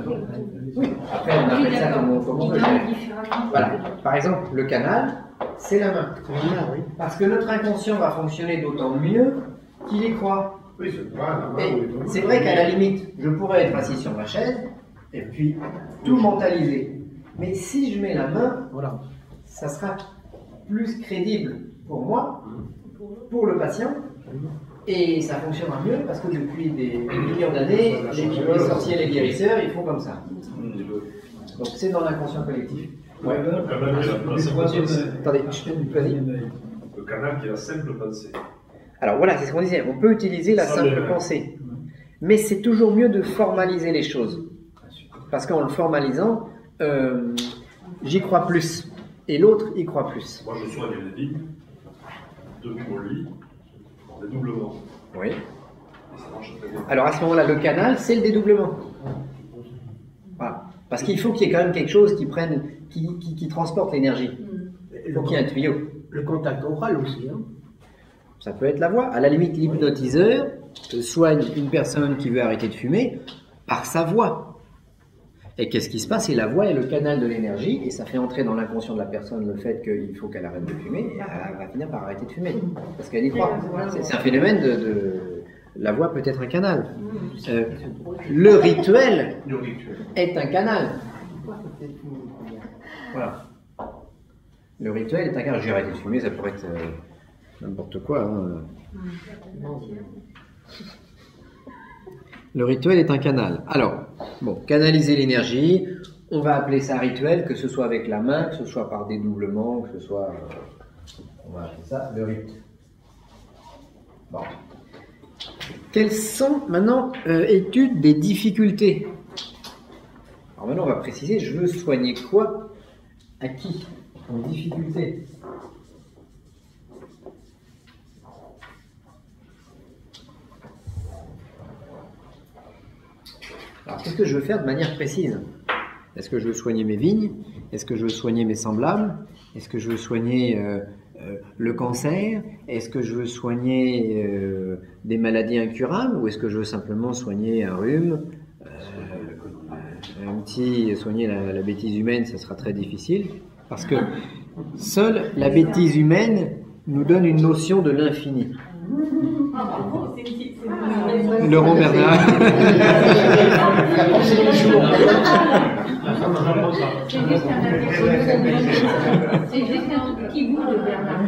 Oui. Après, on appelle ça comme on veut. différemment. Voilà. Par exemple, le canal, c'est la main. oui. Parce que notre inconscient va fonctionner d'autant mieux qu'il y croit. Oui, c'est pas la main. Et c'est vrai qu'à la limite, je pourrais être assis sur ma chaise et puis tout mentaliser. Mais si je mets la main, Voilà. ça sera plus crédible pour moi, pour le patient, et ça fonctionnera mieux parce que depuis des millions d'années, les sorciers et les guérisseurs, ils font comme ça. Donc c'est dans l'inconscient collectif. Ouais. Attendez, vas-y. Le canal qui est la simple pensée. Alors voilà, c'est ce qu'on disait, on peut utiliser la simple pensée, mais c'est toujours mieux de formaliser les choses. Parce qu'en le formalisant, j'y crois plus, et l'autre y croit plus. Moi je soigne les lignes, depuis mon lit, en dédoublement. Oui. Et ça marche très bien. Alors à ce moment-là, le canal, c'est le dédoublement. Voilà. Parce qu'il faut qu'il y ait quand même quelque chose qui prenne, qui transporte l'énergie. Il faut qu'il y ait un tuyau. Le contact oral aussi. Hein. Ça peut être la voix. À la limite, l'hypnotiseur soigne une personne qui veut arrêter de fumer par sa voix. Et qu'est-ce qui se passe? Et la voix est le canal de l'énergie, et ça fait entrer dans l'inconscient de la personne le fait qu'il faut qu'elle arrête de fumer, et elle va finir par arrêter de fumer, parce qu'elle y croit. C'est un phénomène la voix peut être un canal. Le rituel est un canal. Voilà. Le rituel est un canal. J'ai arrêté de fumer, ça pourrait être n'importe quoi. Hein. Le rituel est un canal. Alors, bon, canaliser l'énergie, on va appeler ça rituel, que ce soit avec la main, que ce soit par dédoublement, que ce soit... on va appeler ça le rite. Bon. Quelles sont maintenant études des difficultés? Alors maintenant, on va préciser, je veux soigner quoi? À qui? En difficulté. Alors, qu'est-ce que je veux faire de manière précise? Est-ce que je veux soigner mes vignes? Est-ce que je veux soigner mes semblables? Est-ce que je veux soigner le cancer? Est-ce que je veux soigner des maladies incurables? Ou est-ce que je veux simplement soigner un rhume? Soigner la bêtise humaine, ça sera très difficile. Parce que seule la bêtise humaine nous donne une notion de l'infini. Laurent Bernard. C'est juste un petit bout de Bernard.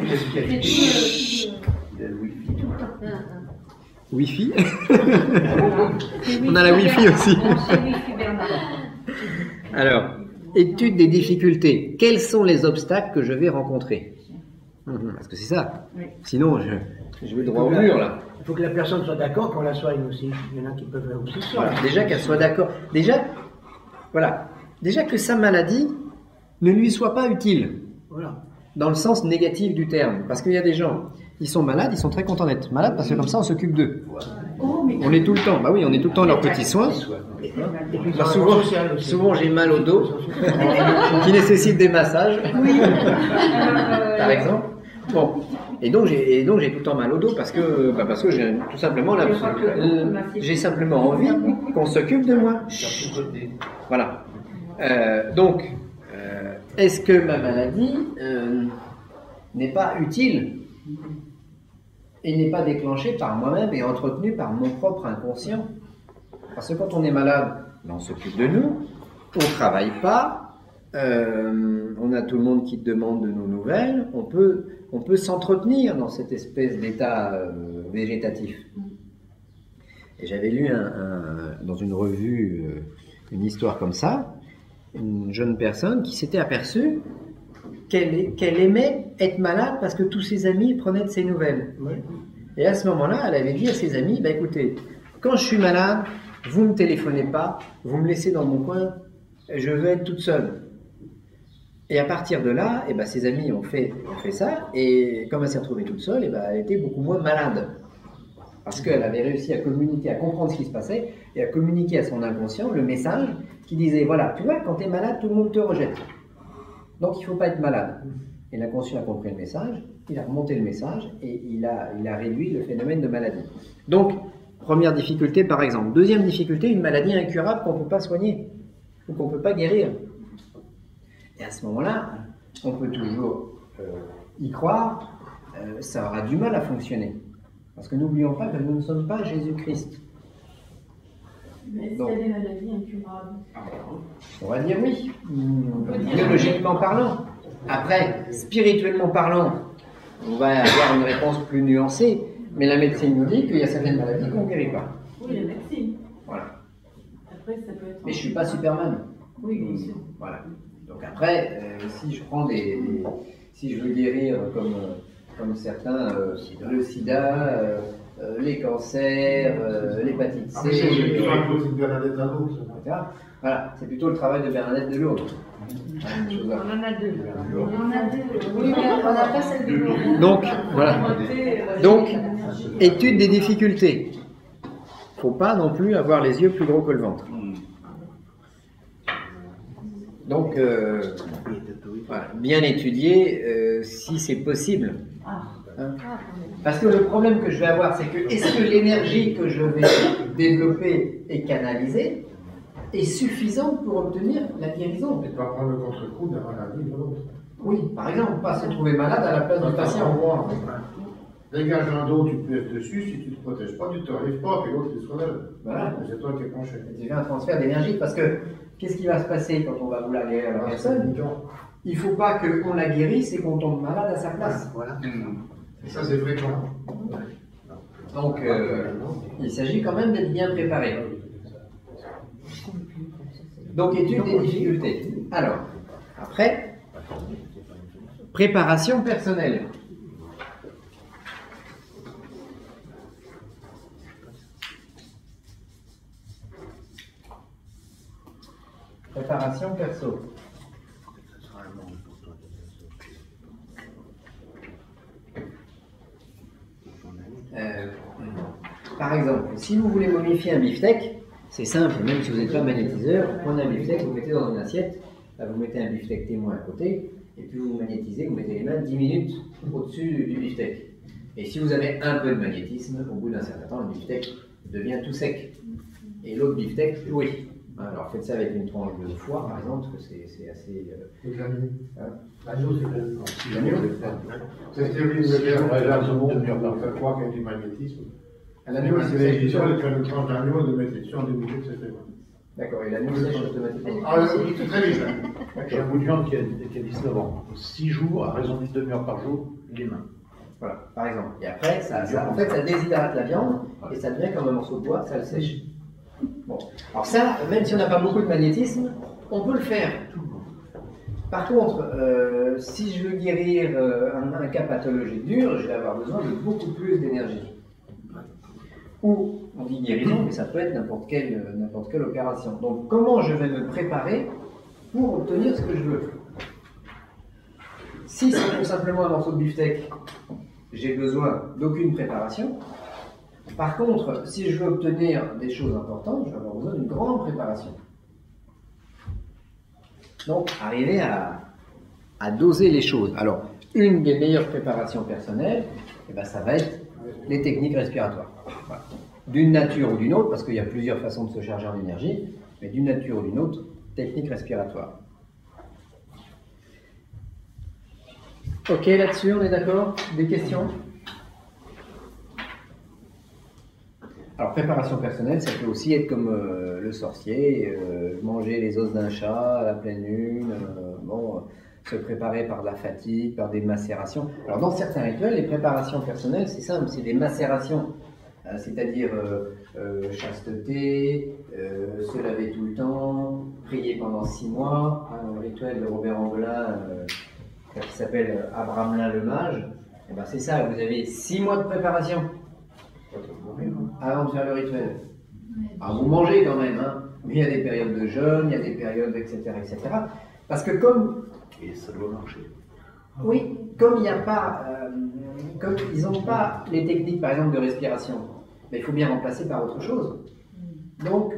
Wi-Fi. On a la Wi-Fi aussi. Alors, étude des difficultés. Quels sont les obstacles que je vais rencontrer? Parce que c'est ça. Sinon, je vais droit au mur, là. Il faut que la personne soit d'accord qu'on la soigne aussi. Il y en a qui peuvent aussi soigner. Voilà, déjà qu'elle soit d'accord. Déjà que sa maladie ne lui soit pas utile. Voilà. Dans le sens négatif du terme. Parce qu'il y a des gens, ils sont malades, ils sont très contents d'être malades parce que comme ça on s'occupe d'eux. On est tout le temps, on est tout le temps leurs petits soins. Alors souvent j'ai mal au dos, qui nécessite des massages, par exemple. Bon, et donc j'ai tout le temps mal au dos parce que j'ai tout simplement j'ai simplement envie qu'on s'occupe de moi. Voilà. Donc, est-ce que ma maladie n'est pas utile et n'est pas déclenchée par moi-même et entretenue par mon propre inconscient? Parce que quand on est malade, on s'occupe de nous, on ne travaille pas, on a tout le monde qui demande de nos nouvelles, on peut s'entretenir dans cette espèce d'état végétatif. Et j'avais lu dans une revue une histoire comme ça, une jeune personne qui s'était aperçue qu'elle aimait être malade parce que tous ses amis prenaient de ses nouvelles. Et à ce moment-là, elle avait dit à ses amis, écoutez, quand je suis malade, vous ne me téléphonez pas, vous me laissez dans mon coin, je veux être toute seule. Et à partir de là, ses amis ont fait ça, et comme elle s'est retrouvée toute seule, elle était beaucoup moins malade. Parce qu'elle avait réussi à communiquer, à comprendre ce qui se passait, et à communiquer à son inconscient le message qui disait, voilà, tu vois, quand tu es malade, tout le monde te rejette. Donc il ne faut pas être malade. Et l'inconscient a compris le message, il a remonté le message, et il a réduit le phénomène de maladie. Donc, première difficulté par exemple. Deuxième difficulté, une maladie incurable qu'on ne peut pas soigner, ou qu'on ne peut pas guérir. Et à ce moment-là, on peut toujours y croire, ça aura du mal à fonctionner. Parce que n'oublions pas que nous ne sommes pas Jésus-Christ. Mais est-ce qu'il y a des maladies incurables? On va dire oui, biologiquement parlant. Après, spirituellement parlant, on va avoir une réponse plus nuancée, mais la médecine nous dit qu'il y a certaines maladies qu'on ne guérit pas. Oui, la médecine. Voilà. Après, ça peut être... Mais je ne suis pas Superman. Oui, bien sûr. Voilà. Donc après, si je prends si je veux guérir comme certains, le sida, les cancers, l'hépatite C, c'est Bernadette Dano, etc. Voilà, c'est plutôt le travail de Bernadette Delo. On en a deux. Oui, mais on n'a pas celle de l'eau. Donc, voilà. Donc, étude des difficultés. Il ne faut pas non plus avoir les yeux plus gros que le ventre. Donc, voilà, bien étudier si c'est possible. Hein. Parce que le problème que je vais avoir, c'est que est-ce que l'énergie que je vais développer et canaliser est suffisante pour obtenir la guérison? Et pas prendre le contre-coup d'un maladie de l'autre. Oui, par exemple, pas se trouver malade à la place du patient. Dégage un dos, tu te pèses dessus, si tu ne te protèges pas, tu ne te relèves pas, puis l'autre il se relève. Voilà. C'est toi qui es penché. C'est déjà un transfert d'énergie parce que qu'est-ce qui va se passer quand on va vouloir guérir la personne? Il ne faut pas qu'on la guérisse et qu'on tombe malade à sa place. Voilà. Et ça, c'est fréquent. Donc, il s'agit quand même d'être bien préparé. Donc, étude des difficultés. Alors, après, préparation personnelle. Préparation perso. Par exemple, si vous voulez momifier un beefsteak, c'est simple, même si vous n'êtes pas magnétiseur, vous prenez un beefsteak, vous le mettez dans une assiette, là vous mettez un beefsteak témoin à côté, et puis vous magnétisez, vous mettez les mains 10 minutes au-dessus du beefsteak. Et si vous avez un peu de magnétisme, au bout d'un certain temps, le beefsteak devient tout sec. Et l'autre beefsteak, oui. Alors faites ça avec une tranche de foie, par exemple, parce que c'est assez... L'agneau, c'est l'agneau. C'est Stéphane Weber, largement, faire croire qu'il y a du magnétisme. L'agneau, c'est l'édition, elle fait une tranche d'agneau, de mettre dessus en 2 minutes, c'est fait. D'accord, et l'agneau sèche automatiquement. Ah, c'est très léger. J'ai un bout de viande qui a 19 ans. 6 jours, à raison d'une demi-heure par jour, il est mince. Voilà, par exemple. Et après, en fait, ça déshydrate la viande, et ça devient comme un morceau de bois, ça le sèche. Bon, alors ça, même si on n'a pas beaucoup de magnétisme, on peut le faire. Par contre, si je veux guérir un cas pathologique dur, je vais avoir besoin de beaucoup plus d'énergie. Ou, on dit guérison, mais ça peut être n'importe quelle opération. Donc, comment je vais me préparer pour obtenir ce que je veux? Si c'est tout simplement un morceau de beefsteak, j'ai besoin d'aucune préparation. Par contre, si je veux obtenir des choses importantes, je vais avoir besoin d'une grande préparation. Donc, arriver à doser les choses. Alors, une des meilleures préparations personnelles, eh ben, ça va être les techniques respiratoires. Voilà. D'une nature ou d'une autre, parce qu'il y a plusieurs façons de se charger en énergie, mais d'une nature ou d'une autre, technique respiratoire. Ok, là-dessus, on est d'accord? Des questions? Alors, préparation personnelle, ça peut aussi être comme le sorcier, manger les os d'un chat à la pleine lune, se préparer par de la fatigue, par des macérations. Alors, dans certains rituels, les préparations personnelles, c'est simple, c'est des macérations, c'est-à-dire chasteté, se laver tout le temps, prier pendant 6 mois. Le rituel de Robert Angelin, qui s'appelle Abramelin le Mage, et ben c'est ça, vous avez 6 mois de préparation avant de faire le rituel. Alors vous mangez quand même, hein, mais il y a des périodes de jeûne, il y a des périodes, etc., etc. Parce que comme... Et ça doit marcher. Oui, comme il n'y a pas... comme ils n'ont pas les techniques, par exemple, de respiration, mais il faut bien remplacer par autre chose. Donc,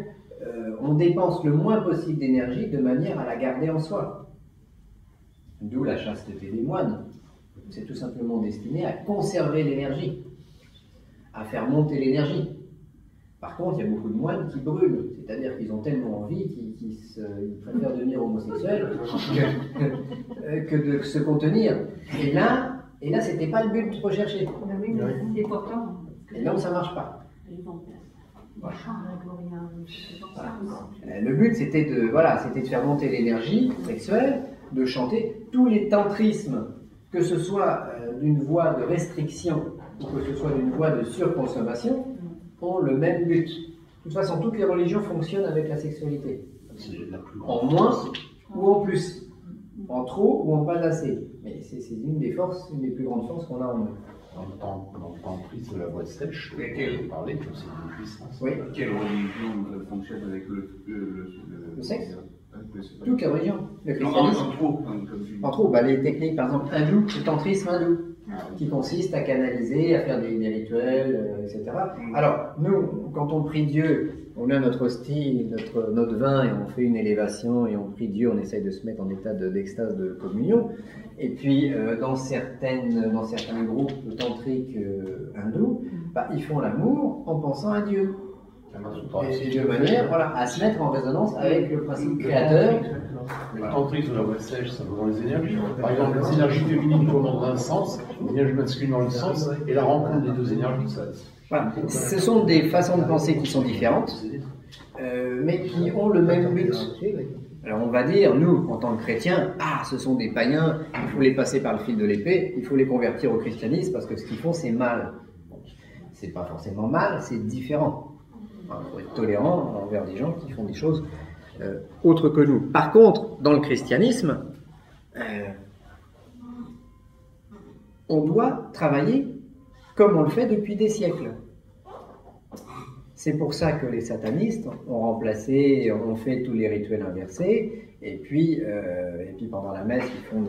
on dépense le moins possible d'énergie de manière à la garder en soi. D'où la chasteté des moines. C'est tout simplement destiné à conserver l'énergie, à faire monter l'énergie. Par contre, il y a beaucoup de moines qui brûlent, c'est-à-dire qu'ils ont tellement envie qu'ils préfèrent devenir homosexuels que de se contenir. Et là c'était pas le but recherché. Oui, mais pourtant. Et donc, ça marche pas. Voilà. Le but, c'était de faire monter l'énergie sexuelle, de chanter tous les tantrismes, que ce soit d'une voie de restriction ou que ce soit d'une voie de surconsommation, ont le même but. De toute façon, toutes les religions fonctionnent avec la sexualité. En moins ou en plus. En trop ou en pas assez. Mais c'est une des forces, une des plus grandes forces qu'on a en nous. Dans le tantrisme de la voix sèche, on parlait que c'est une puissance. Oui. Quelle religion fonctionne avec le sexe? Toutes les religions. Le christianisme. Entre autres, les techniques, par exemple, hindou, le tantrisme hindou, qui consiste à canaliser, à faire des rituels, etc. Alors, nous, quand on prie Dieu, on a notre hostie, notre vin, et on fait une élévation, et on prie Dieu, on essaye de se mettre en état d'extase de communion. Et puis, dans certains groupes tantriques hindous, ils font l'amour en pensant à Dieu. Et de manière à se mettre en résonance avec le principe créateur. Le tantrisme de la voie sèche, ça va dans les énergies. Par exemple, les énergies féminines commandent un sens, l'énergie masculine dans le sens, et la rencontre des deux énergies, ça. Voilà. Ce sont des façons de penser qui sont différentes, mais qui ont le même but. Alors on va dire, nous, en tant que chrétiens, ce sont des païens, il faut les passer par le fil de l'épée, il faut les convertir au christianisme, parce que ce qu'ils font, c'est mal. C'est pas forcément mal, c'est différent. Il faut être tolérant envers des gens qui font des choses autres que nous. Par contre, dans le christianisme, on doit travailler comme on le fait depuis des siècles. C'est pour ça que les satanistes ont fait tous les rituels inversés, et puis pendant la messe, ils font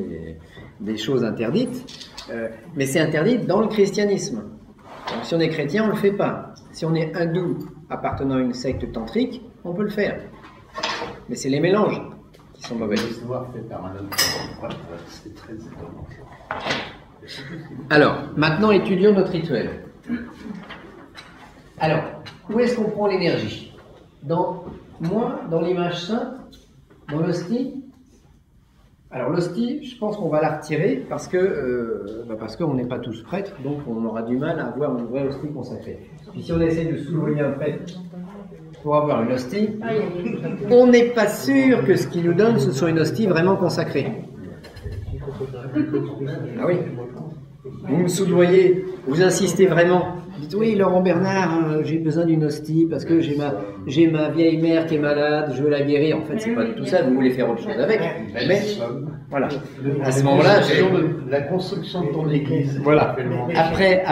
des choses interdites, mais c'est interdit dans le christianisme. Donc, si on est chrétien, on ne le fait pas. Si on est hindou appartenant à une secte tantrique, on peut le faire. Mais c'est les mélanges qui sont mauvais. Alors, maintenant étudions notre rituel. Alors, où est-ce qu'on prend l'énergie? Dans l'image sainte, dans l'hostie. Alors l'hostie, je pense qu'on va la retirer parce qu'on n'est pas tous prêtres, donc on aura du mal à avoir une vraie hostie consacrée. Puis si on essaie de soudoyer un prêtre pour avoir une hostie, on n'est pas sûr que ce qu'il nous donne, ce soit une hostie vraiment consacrée. Ah oui. Vous me soudoyez, vous insistez vraiment. Dites oui, Laurent Bernard, j'ai besoin d'une hostie parce que j'ai ma vieille mère qui est malade, je veux la guérir. En fait, c'est pas tout ça, vous voulez faire autre chose avec. Mais voilà. À ce moment-là, la construction de ton église. Voilà. Après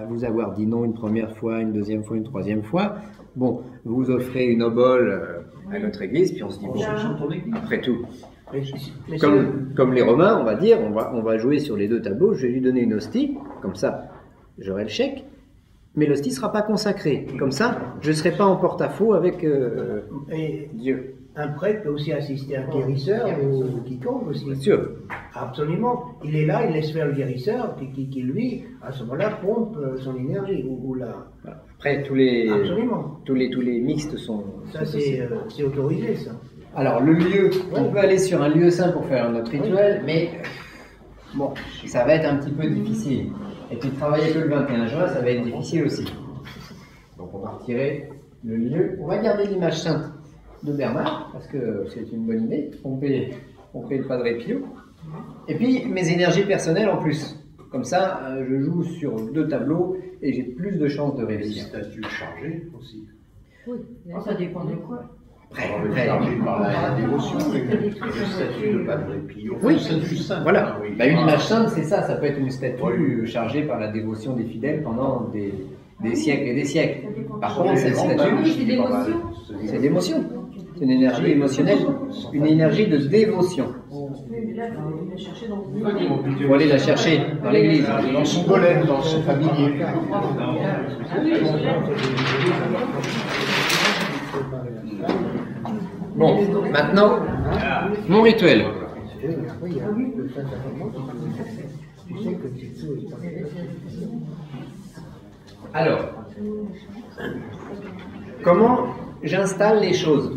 vous avoir dit non une première fois, une deuxième fois, une troisième fois, bon, vous offrez une obole à notre église, puis on se dit bon, après tout. Comme les Romains, on va dire, on va jouer sur les deux tableaux, je vais lui donner une hostie, comme ça j'aurai le chèque, mais l'hostie ne sera pas consacrée. Comme ça, je ne serai pas en porte-à-faux avec Dieu. Un prêtre peut aussi assister à un guérisseur ou quiconque aussi. Bien sûr. Absolument. Il est là, il laisse faire le guérisseur qui lui, à ce moment-là, pompe son énergie. Après, tous les mixtes sont... Ça, c'est autorisé, ça. Alors, le lieu, on peut aller sur un lieu saint pour faire notre rituel, mais bon, ça va être un petit peu difficile. Et puis, travailler que le 21 juin, ça va être difficile aussi. Donc, on va retirer le lieu. On va garder l'image sainte de Bernard, parce que c'est une bonne idée. On paye le Padre Pio. Et puis, mes énergies personnelles en plus. Comme ça, je joue sur deux tableaux et j'ai plus de chances de réussir. Les statuts chargés aussi. Oui, ça dépend de quoi. Chargé par la dévotion, le statut de Padre Pio. Oui, voilà. Une image sainte, c'est ça. Ça peut être une statue chargée par la dévotion des fidèles pendant des siècles et des siècles. Par contre, cette statue, c'est d'émotion. C'est une énergie émotionnelle, une énergie de dévotion. Il faut aller la chercher dans l'église. Dans son golem, dans son familier. Bon, maintenant, mon rituel. Alors, comment j'installe les choses?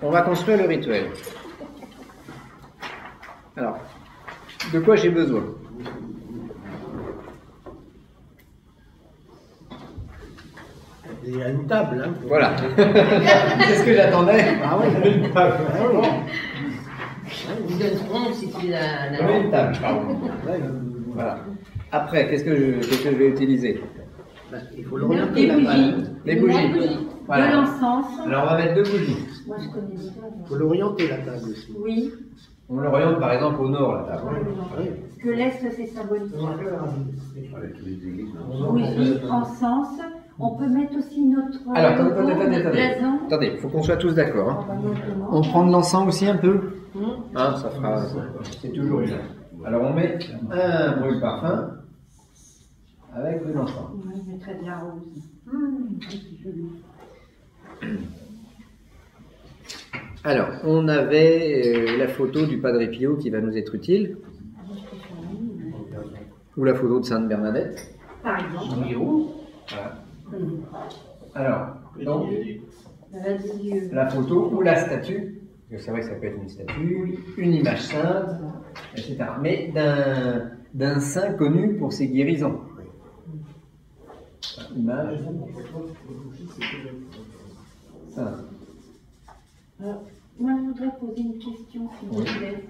On va construire le rituel. Alors, de quoi j'ai besoin? Il y a une table, hein. Voilà. C'est ce que j'attendais. Ah oui, une table. Ils donneront si tu l'as. Une table, pardon. Voilà. Après, qu'est-ce que je vais utiliser? Il faut l'orienter, la table. Les bougies. Voilà. De l'encens. Alors, on va mettre 2 bougies. Moi, je connais ça. Il faut l'orienter, la table aussi. Oui. On l'oriente par exemple au nord, la table. Parce que l'Est, c'est symbolique. Avec les églises. Bougie, encens. On peut mettre aussi notre Alors, logo, notre blason. attendez, il faut qu'on soit tous d'accord. Hein. Exactement. On prend de l'encens aussi un peu. Hein, ça fera. C'est toujours bien. Alors on met un brûle parfum avec de l'encens. Oui, je mettrais de la rose. C'est joli. Alors, on avait la photo du Padre Pio qui va nous être utile, ou la photo de Sainte Bernadette. Par exemple. Voilà. Alors, donc, Radieux. la photo ou la statue, parce que c'est vrai que ça peut être une statue, une image sainte, etc. Mais d'un saint connu pour ses guérisons. Image sainte. Moi, je voudrais poser une question, s'il vous plaît.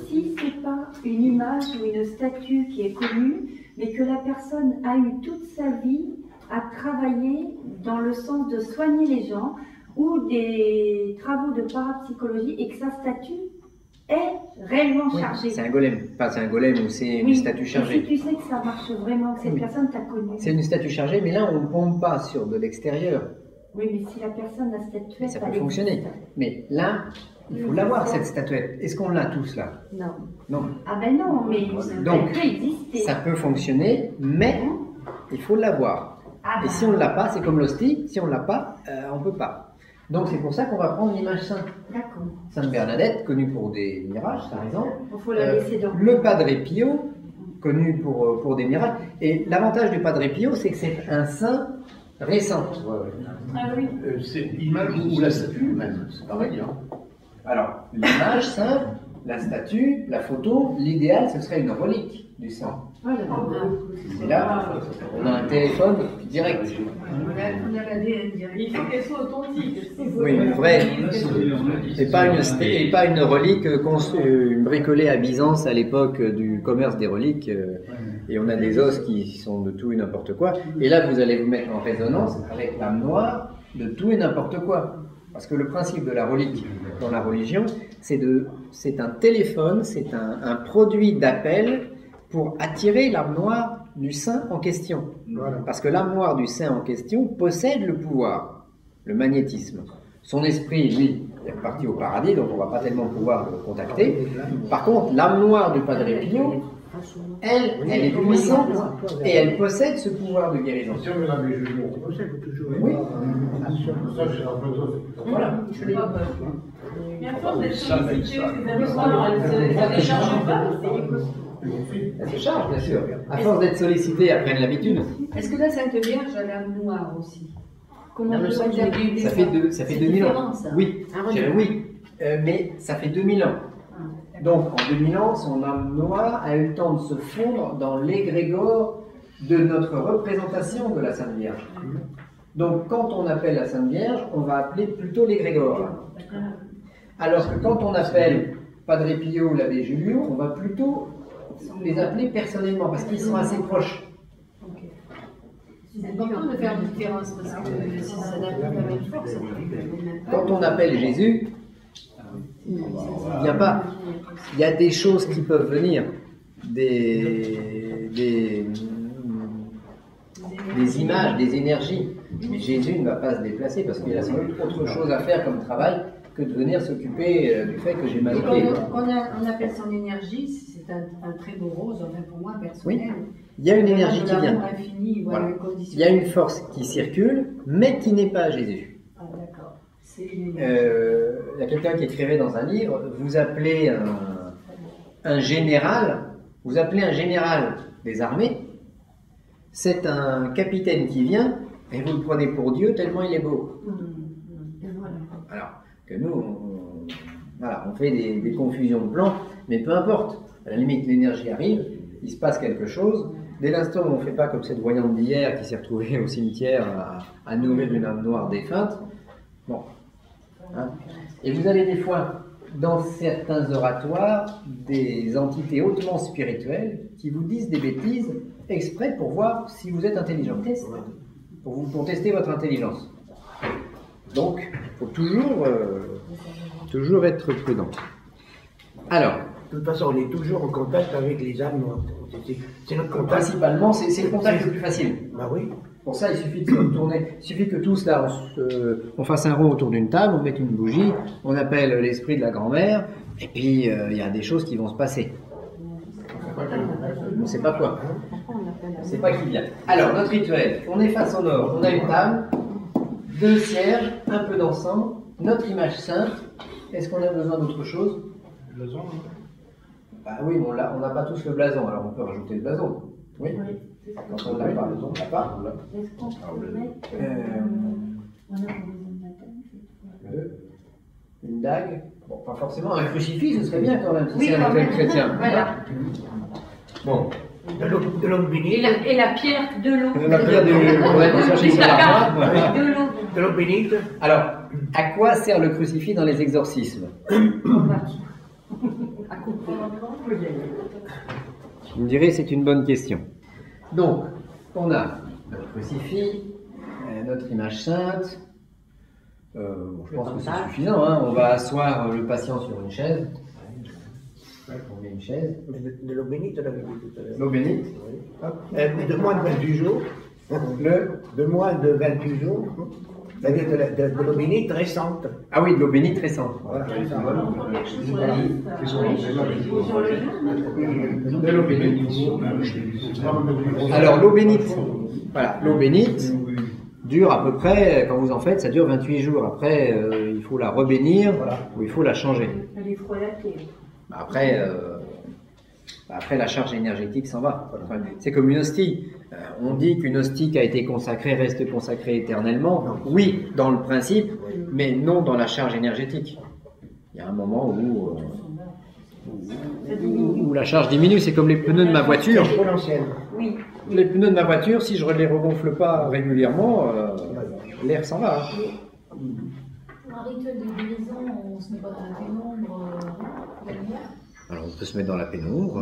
Si ce n'est pas une image ou une statue qui est connue, mais que la personne a eu toute sa vie à travailler dans le sens de soigner les gens ou des travaux de parapsychologie et que sa statue est réellement chargée. C'est un golem. Enfin, c'est un golem ou c'est une statue chargée. Et si tu sais que ça marche vraiment, que cette personne t'a connue. C'est une statue chargée, mais là, on ne pompe pas sur de l'extérieur. Oui, mais si la personne a statuette, Ça peut fonctionner. Mais là, il faut l'avoir, cette statuette. Est-ce qu'on l'a tous là? Non. Non. Ah ben non, mais Donc, elle peut exister. ça peut fonctionner, mais il faut l'avoir. Ah Et si on ne l'a pas, c'est comme l'hostie, si on ne l'a pas, on ne peut pas. Donc c'est pour ça qu'on va prendre l'image sainte. D'accord. Sainte Bernadette, connue pour des miracles, par exemple. Il faut la laisser dans Le Padre Pio, connu pour des miracles. Et l'avantage du Padre Pio, c'est que c'est un saint récent. Ah oui. C'est l'image ou la statue même, c'est pareil. Hein. Alors, l'image simple, la statue, la photo, l'idéal, ce serait une relique du saint. Voilà. Et là, on a un téléphone direct. On a l'ADN direct. Il faut qu'elle soit authentique. Oui, une vraie. Et pas une relique bricolée à Byzance à l'époque du commerce des reliques. Et on a des os qui sont de tout et n'importe quoi. Et là, vous allez vous mettre en résonance avec l'âme noire de tout et n'importe quoi. Parce que le principe de la relique dans la religion, c'est un téléphone, c'est un produit d'appel pour attirer l'âme noire du saint en question. Voilà. Parce que l'âme noire du saint en question possède le pouvoir, le magnétisme. Son esprit, lui, est reparti au paradis, donc on ne va pas tellement pouvoir le contacter. Par contre, l'âme noire du Padre Pio, elle est puissante et elle possède ce pouvoir de guérison. Si on veut la Julien, on possède toujours. Oui. Ça, c'est un peu ça. Voilà. Mais à force d'être sollicité, ces âmes ça ne décharge pas. Elle se charge, bien sûr. À force d'être sollicitée, elles prennent l'habitude. Est-ce que la Sainte Vierge a l'âme noire aussi? Comment on peut ça fait 2000 ans. Oui, oui. Mais ça fait 2000 ans. Donc en 2000 ans, son âme noire a eu le temps de se fondre dans l'égrégore de notre représentation de la Sainte Vierge. Donc quand on appelle la Sainte Vierge, on va appeler plutôt l'égrégore. Alors que quand on appelle Padre Pio ou l'abbé Julio, on va plutôt les appeler personnellement parce qu'ils sont assez proches. C'est important de faire une différence parce que si ça n'a pas la même force, ça ne Quand on appelle Jésus, il n'y a pas. Il y a des choses qui peuvent venir, des images, des énergies. Mais Jésus ne va pas se déplacer parce qu'il a sans doute autre chose à faire comme travail que de venir s'occuper du fait que j'ai mal au pied. On appelle son énergie, c'est un très beau rose, enfin pour moi personnel. Oui. Il y a une énergie qui vient. Infini, voilà. Il y a une force qui circule, mais qui n'est pas Jésus. Ah, d'accord. Il y a quelqu'un qui écrivait dans un livre, vous appelez un général, vous appelez un général des armées, c'est un capitaine qui vient, et vous le prenez pour Dieu tellement il est beau. Alors que nous, on fait des confusions de plans, mais peu importe. À la limite, l'énergie arrive, il se passe quelque chose. Dès l'instant où on ne fait pas comme cette voyante d'hier qui s'est retrouvée au cimetière à nourrir une âme noire défunte, bon. Hein. Et vous avez des fois, dans certains oratoires, des entités hautement spirituelles qui vous disent des bêtises exprès pour voir si vous êtes intelligent. Pour tester votre intelligence. Donc, il faut toujours être prudent. Alors, de toute façon, on est toujours en contact avec les âmes noires. C'est notre contact. Principalement, c'est le contact le plus facile. Bah oui. Pour ça, il suffit de se retourner, il suffit que tous là, on fasse un rond autour d'une table, on mette une bougie, on appelle l'esprit de la grand-mère, et puis il y a des choses qui vont se passer. On ne sait pas quoi. On ne sait pas qui vient. Alors, notre rituel, on est face au nord, on a une table, 2 cierges, un peu d'encens, notre image sainte. Est-ce qu'on a besoin d'autre chose? Le blason, Bah oui, mais on n'a pas tous le blason, alors on peut rajouter le blason. Oui. Quand on ne l'a pas, on ne l'a pas. Est-ce qu'on peut mettre on a besoin de la une dague? Bon, pas forcément un crucifix, ce serait bien quand même, si oui, c'est un rituel chrétien. Voilà. Bon. De l'eau bénite. Et la pierre de l'eau. La pierre de l'eau. On va aller chercher sur la main. De l'eau. De l'eau bénite. Alors, à quoi sert le crucifix dans les exorcismes? À couper. Vous me direz, c'est une bonne question. Donc, on a notre crucifix, notre image sainte. Je pense que c'est suffisant. Hein. On va asseoir le patient sur une chaise. On met une chaise. De l'eau bénite, de l'eau bénite. De moins de 28 jours. De moins de 28 jours. C'est-à-dire de l'eau bénite récente. Ah oui, de l'eau bénite récente. Voilà. De l'eau bénite. Alors, l'eau bénite. Voilà, l'eau bénite dure à peu près, quand vous en faites, ça dure 28 jours. Après, il faut la rebénir ou il faut la changer. Elle est froidée. Après, la charge énergétique s'en va. C'est comme une hostie. On dit qu'une hostie qui a été consacrée reste consacrée éternellement. Oui, dans le principe, mais non dans la charge énergétique. Il y a un moment où la charge diminue. C'est comme les pneus de ma voiture. Oui. Les pneus de ma voiture, si je ne les regonfle pas régulièrement, l'air s'en va. Pour un rituel de guérison, on ne se met pas dans la pénombre, la lumière. Alors on peut se mettre dans la pénombre.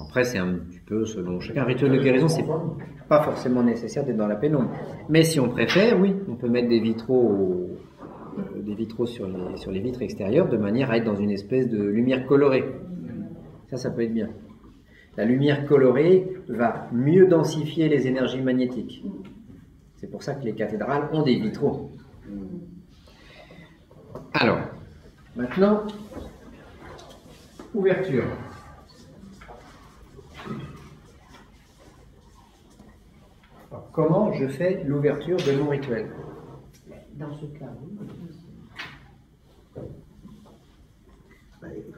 Après, c'est un petit peu selon chacun. Un rituel de guérison, c'est pas forcément nécessaire d'être dans la pénombre. Mais si on préfère, oui, on peut mettre des vitraux sur les vitres extérieures de manière à être dans une espèce de lumière colorée. Ça peut être bien. La lumière colorée va mieux densifier les énergies magnétiques. C'est pour ça que les cathédrales ont des vitraux. Alors, maintenant, ouverture. Alors, comment je fais l'ouverture de mon rituel? Dans ce cas,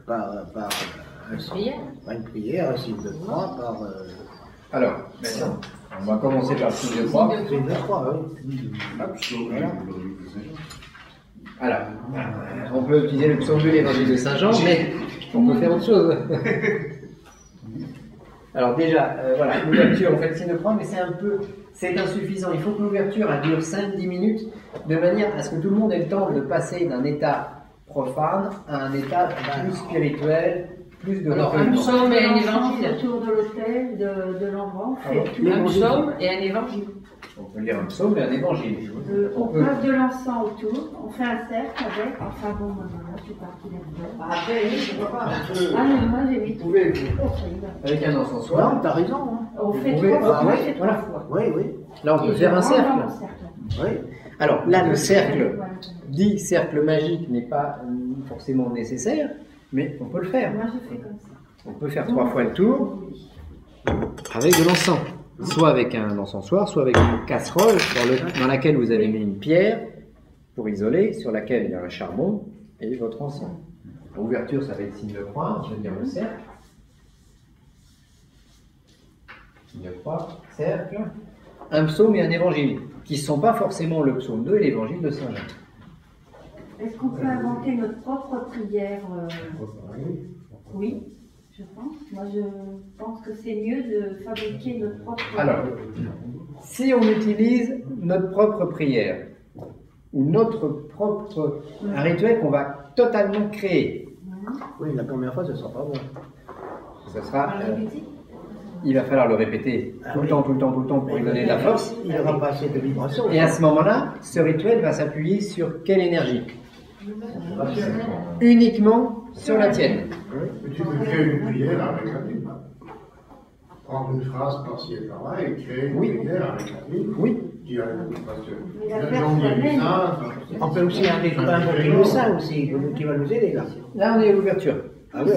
par une prière, un signe de croix, Alors, maintenant, on va commencer par le signe de croix. Signe de croix, oui. Alors, on peut utiliser le psaume de l'évangile de Saint Jean, mais on peut faire autre chose. Alors déjà, voilà, l'ouverture, on fait le signe de croix, mais c'est insuffisant. Il faut que l'ouverture dure 5-10 minutes, de manière à ce que tout le monde ait le temps de passer d'un état profane à un état plus spirituel, plus de un psaume et un évangile. Autour de l'autel, de l'endroit, on fait tout. Un psaume et un évangile. On peut lire un psaume et un évangile. On place de l'encens autour, on fait un cercle avec, enfin bon, moi je suis partie là-dedans. Après, je ne vois pas. Ah non, moi j'ai mis Vous pouvez, avec un encensoir. Non, t'as raison. Hein. On fait 3 fois, moi j'ai 3 fois. Oui, oui. Là, on peut faire un cercle. Oui. Alors là, le cercle, dit cercle magique, n'est pas forcément nécessaire, mais on peut le faire. Moi je fais comme ça. On peut faire 3 fois le tour avec de l'encens. Soit avec un encensoir, soit avec une casserole dans laquelle vous avez mis une pierre pour isoler, sur laquelle il y a un charbon et votre encens. L'ouverture, ça va être signe de croix, je veux dire le cercle. Signe de croix, cercle. Un psaume et un évangile, qui ne sont pas forcément le psaume 2 et l'évangile de Saint Jean. Est-ce qu'on peut inventer notre propre prière Oui, je pense. Moi, je pense que c'est mieux de fabriquer notre propre... Alors, si on utilise notre propre prière, ou notre propre... un rituel qu'on va totalement créer. Oui, la première fois, ce ne sera pas bon. Ce sera... il va falloir le répéter tout le temps pour lui donner de la force. Il n'y aura pas assez de vibrations. Et à ce moment-là, ce rituel va s'appuyer sur quelle énergie? Uniquement sur la tienne. Tu peux créer une prière avec la Bible. prendre une phrase par-ci et par-là et créer une prière avec la vie. Oui. Parce que la journée du saint. On peut aussi invoquer le saint aussi, qui va nous aider là. Là, on est à l'ouverture. Ah oui,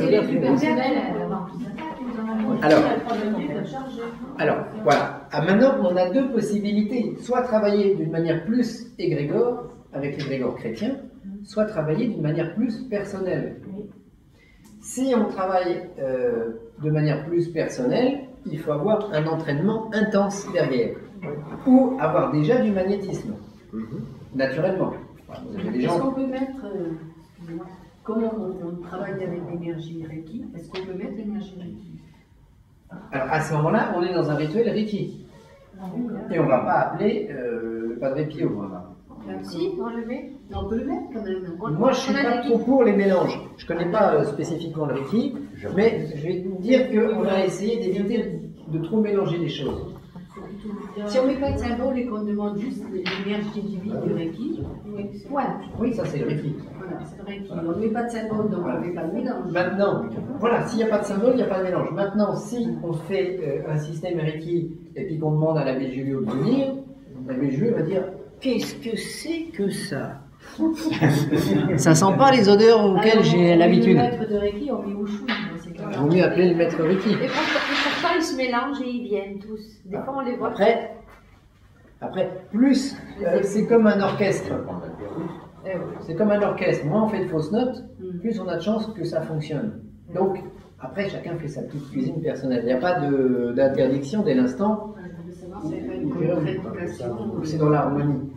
alors, voilà. Maintenant, on a deux possibilités. Soit travailler d'une manière plus égrégore, avec l'égrégore chrétien, soit travailler d'une manière plus personnelle. Si on travaille de manière plus personnelle, il faut avoir un entraînement intense derrière. Ou avoir déjà du magnétisme, naturellement. Est-ce qu'on peut mettre, comment on travaille avec l'énergie Reiki, est-ce qu'on peut mettre l'énergie Reiki? Alors à ce moment-là, on est dans un rituel Reiki. Et on ne va pas appeler le Padre Pio. Si, on le met. On peut le mettre quand même. Moi, je ne suis pas trop pour les mélanges. Je ne connais pas spécifiquement le Reiki, mais je vais vous dire qu'on va essayer d'éviter de trop mélanger les choses. Si on ne met pas de symbole et qu'on demande juste l'énergie divine du Reiki, oui, ça c'est le Reiki. Voilà, c'est le Reiki. On ne met pas de symbole, donc on ne fait pas de mélange. Maintenant, voilà, s'il n'y a pas de symbole, il n'y a pas de mélange. Maintenant, si on fait un système Reiki et puis qu'on demande à l'abbé Julio de venir, l'abbé Julio va dire: qu'est-ce que c'est que ça? Ça sent pas les odeurs auxquelles j'ai l'habitude. Le maître de Reiki, on met Wushu. Il vaut mieux appeler le maître Reiki. Et pourtant, ils se mélangent et ils viennent tous. Des fois, on les voit. Après plus, c'est comme un orchestre. C'est comme un orchestre. Moins on fait de fausses notes, plus on a de chances que ça fonctionne. Donc, après, chacun fait sa petite cuisine personnelle. Il n'y a pas d'interdiction dès l'instant. C'est dans l'harmonie.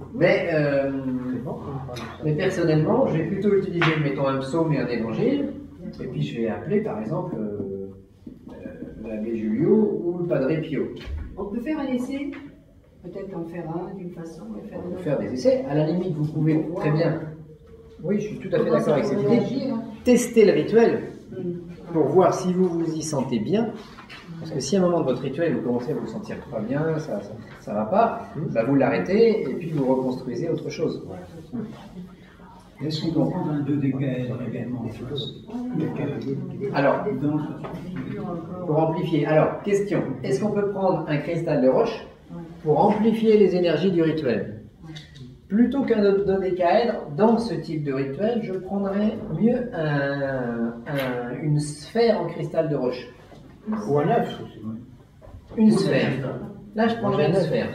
Mais personnellement, je vais plutôt utiliser, mettons, un psaume et un évangile. Et puis je vais appeler par exemple l'abbé Julio ou le Padre Pio. On peut faire un essai, peut-être en faire un d'une façon. On peut faire des essais. À la limite, vous pouvez très bien. Oui, je suis tout à fait d'accord avec cette idée. Tester le rituel pour voir si vous vous y sentez bien. Parce que si à un moment de votre rituel vous commencez à vous sentir pas bien, ça va pas, bah vous l'arrêtez et puis vous reconstruisez autre chose. Est-ce qu'on peut prendre un 2 décaèdre également en face? Alors, pour amplifier. Alors, question. Est-ce qu'on peut prendre un cristal de roche pour amplifier les énergies du rituel? Plutôt qu'un dodécaèdre, dans ce type de rituel, je prendrais mieux une sphère en cristal de roche. Ou un œuf. Une sphère. Là, je prendrais une sphère.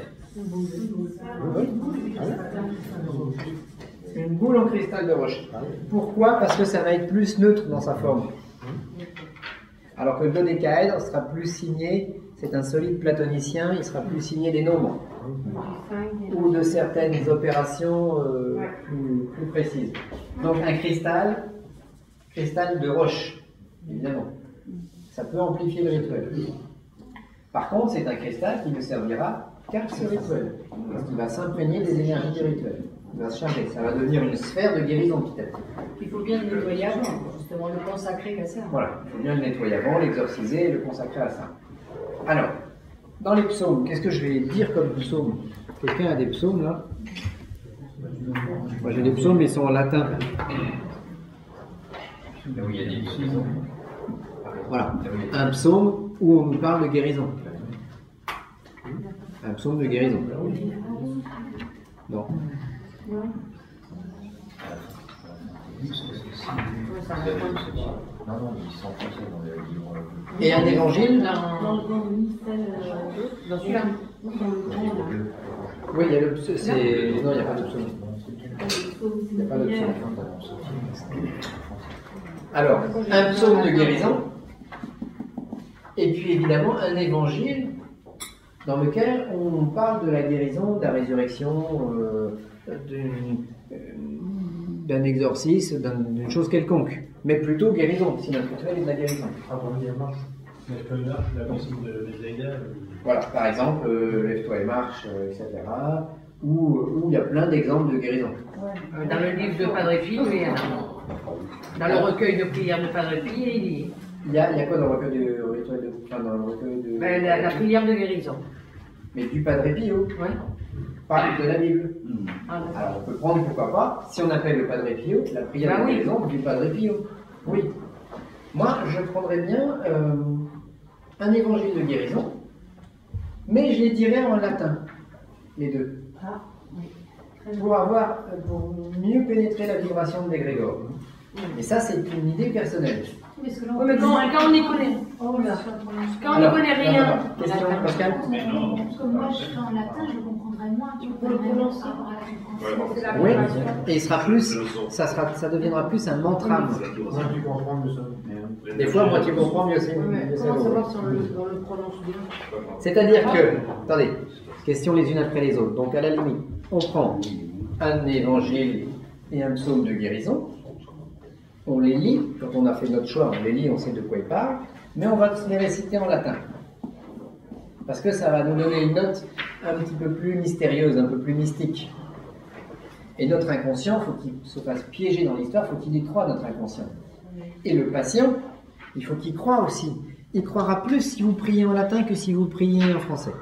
Une boule en cristal de roche. Pourquoi? Parce que ça va être plus neutre dans sa forme. Alors que le dodécaèdre sera plus signé, c'est un solide platonicien, il sera plus signé des nombres. Ou de certaines opérations plus précises. Donc un cristal de roche, évidemment. Ça peut amplifier le rituel. Par contre, c'est un cristal qui ne servira qu'à ce rituel. Parce qu'il va s'imprégner des énergies du rituel. Il va se charger. Ça va devenir une sphère de guérison petit à petit. Il faut bien le nettoyer avant, justement, le consacrer à ça. Voilà, il faut bien le nettoyer avant, l'exorciser et le consacrer à ça. Alors, dans les psaumes, qu'est-ce que je vais dire comme psaume? Quelqu'un a des psaumes là? Moi j'ai des psaumes, mais ils sont en latin. Là où il y a des guérisons. Voilà, un psaume où on nous parle de guérison. Un psaume de guérison. Non. Et un évangile? Oui, il y a le psaume. Non, il n'y a pas de psaume. Il n'y a pas de psaume. Alors, un psaume de guérison. Et puis évidemment un évangile dans lequel on parle de la guérison, de la résurrection, d'un exorcisme, d'une chose quelconque. Mais plutôt guérison, si notre rituel est de la guérison. La consigne de Zaïda. Voilà, par exemple, lève-toi et marche, etc. Où il y a plein d'exemples de guérison. Dans le livre de Padre Pio, dans le recueil de prières de Padre Pio, il y a quoi dans le recueil de rituel dans le recueil de... la prière de guérison. Mais du Padre Pio, pas de la Bible. Alors on peut prendre, pourquoi pas, si on appelle le Padre Pio, la prière de guérison du Padre Pio. Oui. Moi, je prendrais bien un évangile de guérison, mais je les dirai en latin, les deux. Pour mieux pénétrer la vibration de l'égrégore. Et ça, c'est une idée personnelle. Oui, mais quand on n'y connaît. Oh là. Quand on n'y connaît rien. Question, Pascal? Parce que moi, je serais en latin, je comprendrais moins. Tu peux le prononcer par la Oui, et il sera plus, ça deviendra plus un mantra. Moi, tu comprends mieux ça. Des fois, moi, tu comprends mieux. Comment savoir si on le prononce bien? C'est-à-dire que, attendez, questions les unes après les autres. Donc, à la limite, on prend un évangile et un psaume de guérison. On les lit, quand on a fait notre choix, on les lit, on sait de quoi ils parlent, mais on va se les réciter en latin. Parce que ça va nous donner une note un petit peu plus mystérieuse, un peu plus mystique. Et notre inconscient, il faut qu'il se fasse piéger dans l'histoire, il faut qu'il y croie, notre inconscient. Et le patient, il faut qu'il croie aussi. Il croira plus si vous priez en latin que si vous priez en français.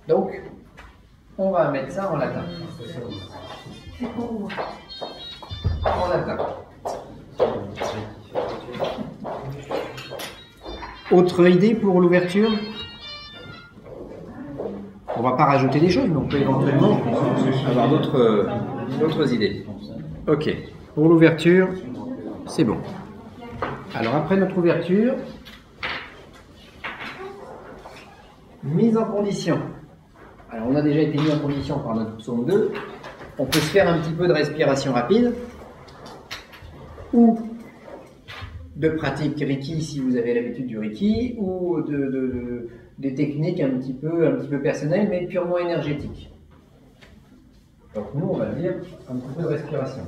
Donc, on va mettre ça en latin. En latin. Autre idée pour l'ouverture? On va pas rajouter des choses, mais on peut éventuellement avoir d'autres idées. Ok. Pour l'ouverture, c'est bon. Alors après notre ouverture, mise en condition. Alors on a déjà été mis en condition par notre psaume 2. On peut se faire un petit peu de respiration rapide ou de pratique Reiki si vous avez l'habitude du Reiki, ou des techniques un petit peu personnelles mais purement énergétiques. Donc nous on va dire un petit peu de respiration.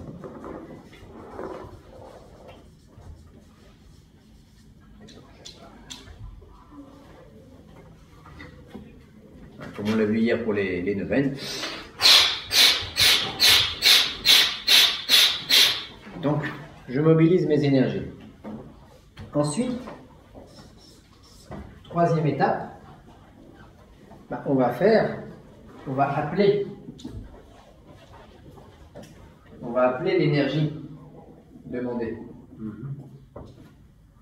Comme on l'a vu hier pour les neuvaines. Donc, je mobilise mes énergies. Ensuite, troisième étape, on va appeler l'énergie demandée.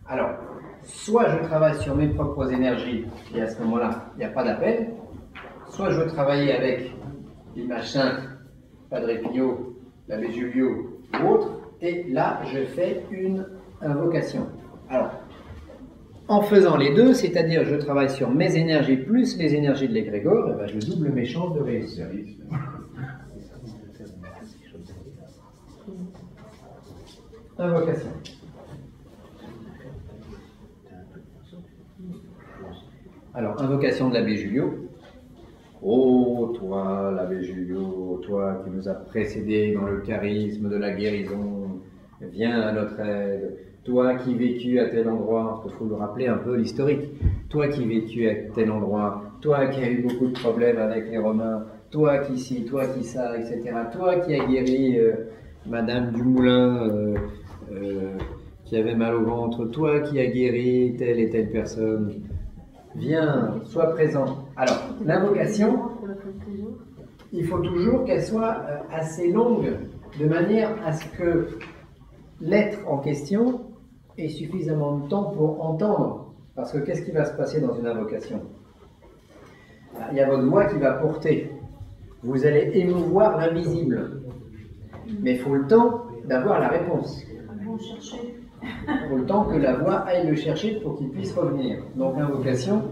Alors, soit je travaille sur mes propres énergies, et à ce moment-là, il n'y a pas d'appel, soit je veux travailler avec l'image sainte, Padre Pio, l'abbé Giulio ou autre, et là, je fais une invocation. Alors, en faisant les deux, c'est-à-dire je travaille sur mes énergies plus les énergies de l'égrégore, je double mes chances de réussir. Invocation. Alors, invocation de l'abbé Giulio. Ô toi, l'abbé Giulio, toi qui nous as précédés dans le charisme de la guérison, viens à notre aide. Toi qui vécu à tel endroit, il faut nous rappeler un peu l'historique. Toi qui vécu à tel endroit, toi qui as eu beaucoup de problèmes avec les Romains, toi qui ci, toi qui ça, etc. Toi qui as guéri Madame Dumoulin qui avait mal au ventre, toi qui as guéri telle et telle personne. Viens, sois présent. Alors, l'invocation, il faut toujours qu'elle soit assez longue, de manière à ce que l'être en question ait suffisamment de temps pour entendre. Parce que qu'est-ce qui va se passer dans une invocation? Il y a votre voix qui va porter. Vous allez émouvoir l'invisible. Mais il faut le temps d'avoir la réponse. Il faut le temps que la voix aille le chercher pour qu'il puisse revenir. Donc l'invocation,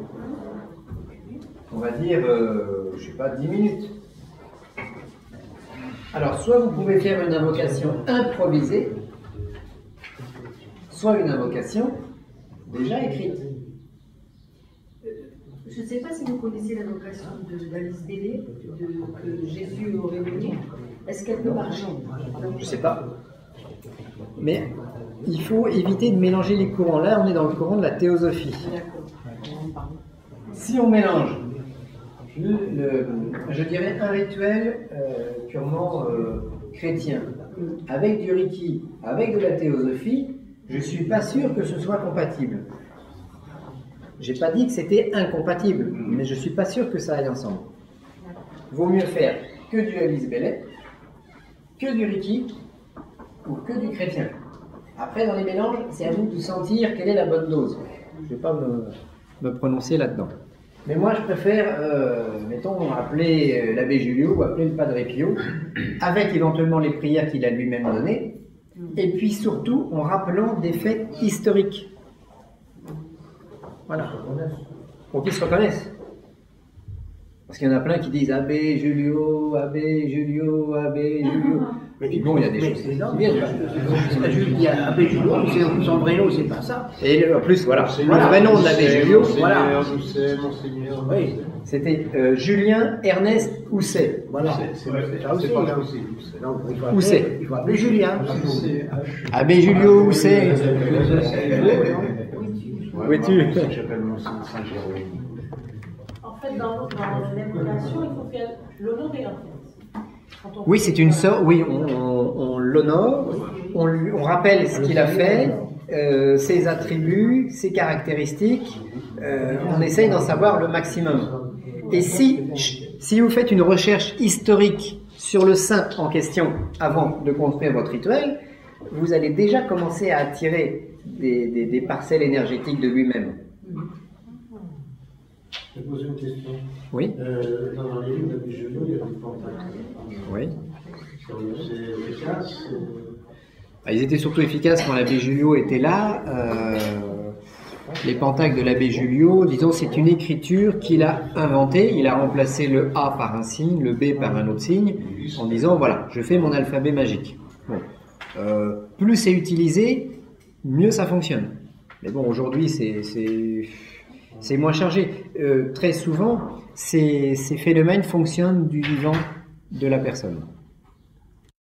on va dire, je ne sais pas, 10 minutes. Alors, soit vous pouvez faire une invocation improvisée, soit une invocation déjà écrite. Je ne sais pas si vous connaissez l'invocation d'Alice Bailey, que Jésus aurait donné. Est-ce qu'elle peut marcher? Je ne sais pas. Mais il faut éviter de mélanger les courants. Là, on est dans le courant de la théosophie. Si on mélange, je dirais, un rituel purement chrétien, avec du Reiki, avec de la théosophie, je ne suis pas sûr que ce soit compatible. Je n'ai pas dit que c'était incompatible, mais je ne suis pas sûr que ça aille ensemble. Vaut mieux faire que du Alice Bailey, que du Reiki, ou que du chrétien. Après, dans les mélanges, c'est à vous de sentir quelle est la bonne dose. Je ne vais pas me prononcer là-dedans. Mais moi, je préfère, mettons, appeler l'abbé Julio ou appeler le Padre Pio, avec éventuellement les prières qu'il a lui-même données, et puis surtout en rappelant des faits historiques. Voilà. Pour qu'ils se reconnaissent. Parce qu'il y en a plein qui disent Abbé Julio, Abbé Julio, Abbé Julio. Mais bon, il y a des choses qui viennent. Abbé Julio, son vrai nom, c'est pas ça. Et en plus, voilà, le vrai nom de l'abbé Julio, voilà. Oui. C'était Julien Ernest Housset. Voilà. C'est ça aussi. Housset. Il faut appeler Julien. Abbé Julio Housset. Où es-tu? J'appelle mon Saint-Jérôme. En fait, dans l'imprégnation, il faut faire l'honorer en fait. Oui, c'est une sorte. Oui, on l'honore, on rappelle ce qu'il a fait, ses attributs, ses caractéristiques. On essaye d'en savoir le maximum. Et si vous faites une recherche historique sur le saint en question avant de construire votre rituel, vous allez déjà commencer à attirer des parcelles énergétiques de lui-même. Je vais poser une question. Oui. Dans les livres d'abbé Julio, il y a des pentacles. Oui. C'est efficace. Ils étaient surtout efficaces quand l'abbé Julio était là. Les pentacles de l'abbé Julio, disons, c'est une écriture qu'il a inventée. Il a remplacé le A par un signe, le B par un autre signe, en disant voilà, je fais mon alphabet magique. Bon. Plus c'est utilisé, mieux ça fonctionne. Mais bon, aujourd'hui, c'est moins chargé. Très souvent, ces phénomènes fonctionnent du vivant de la personne.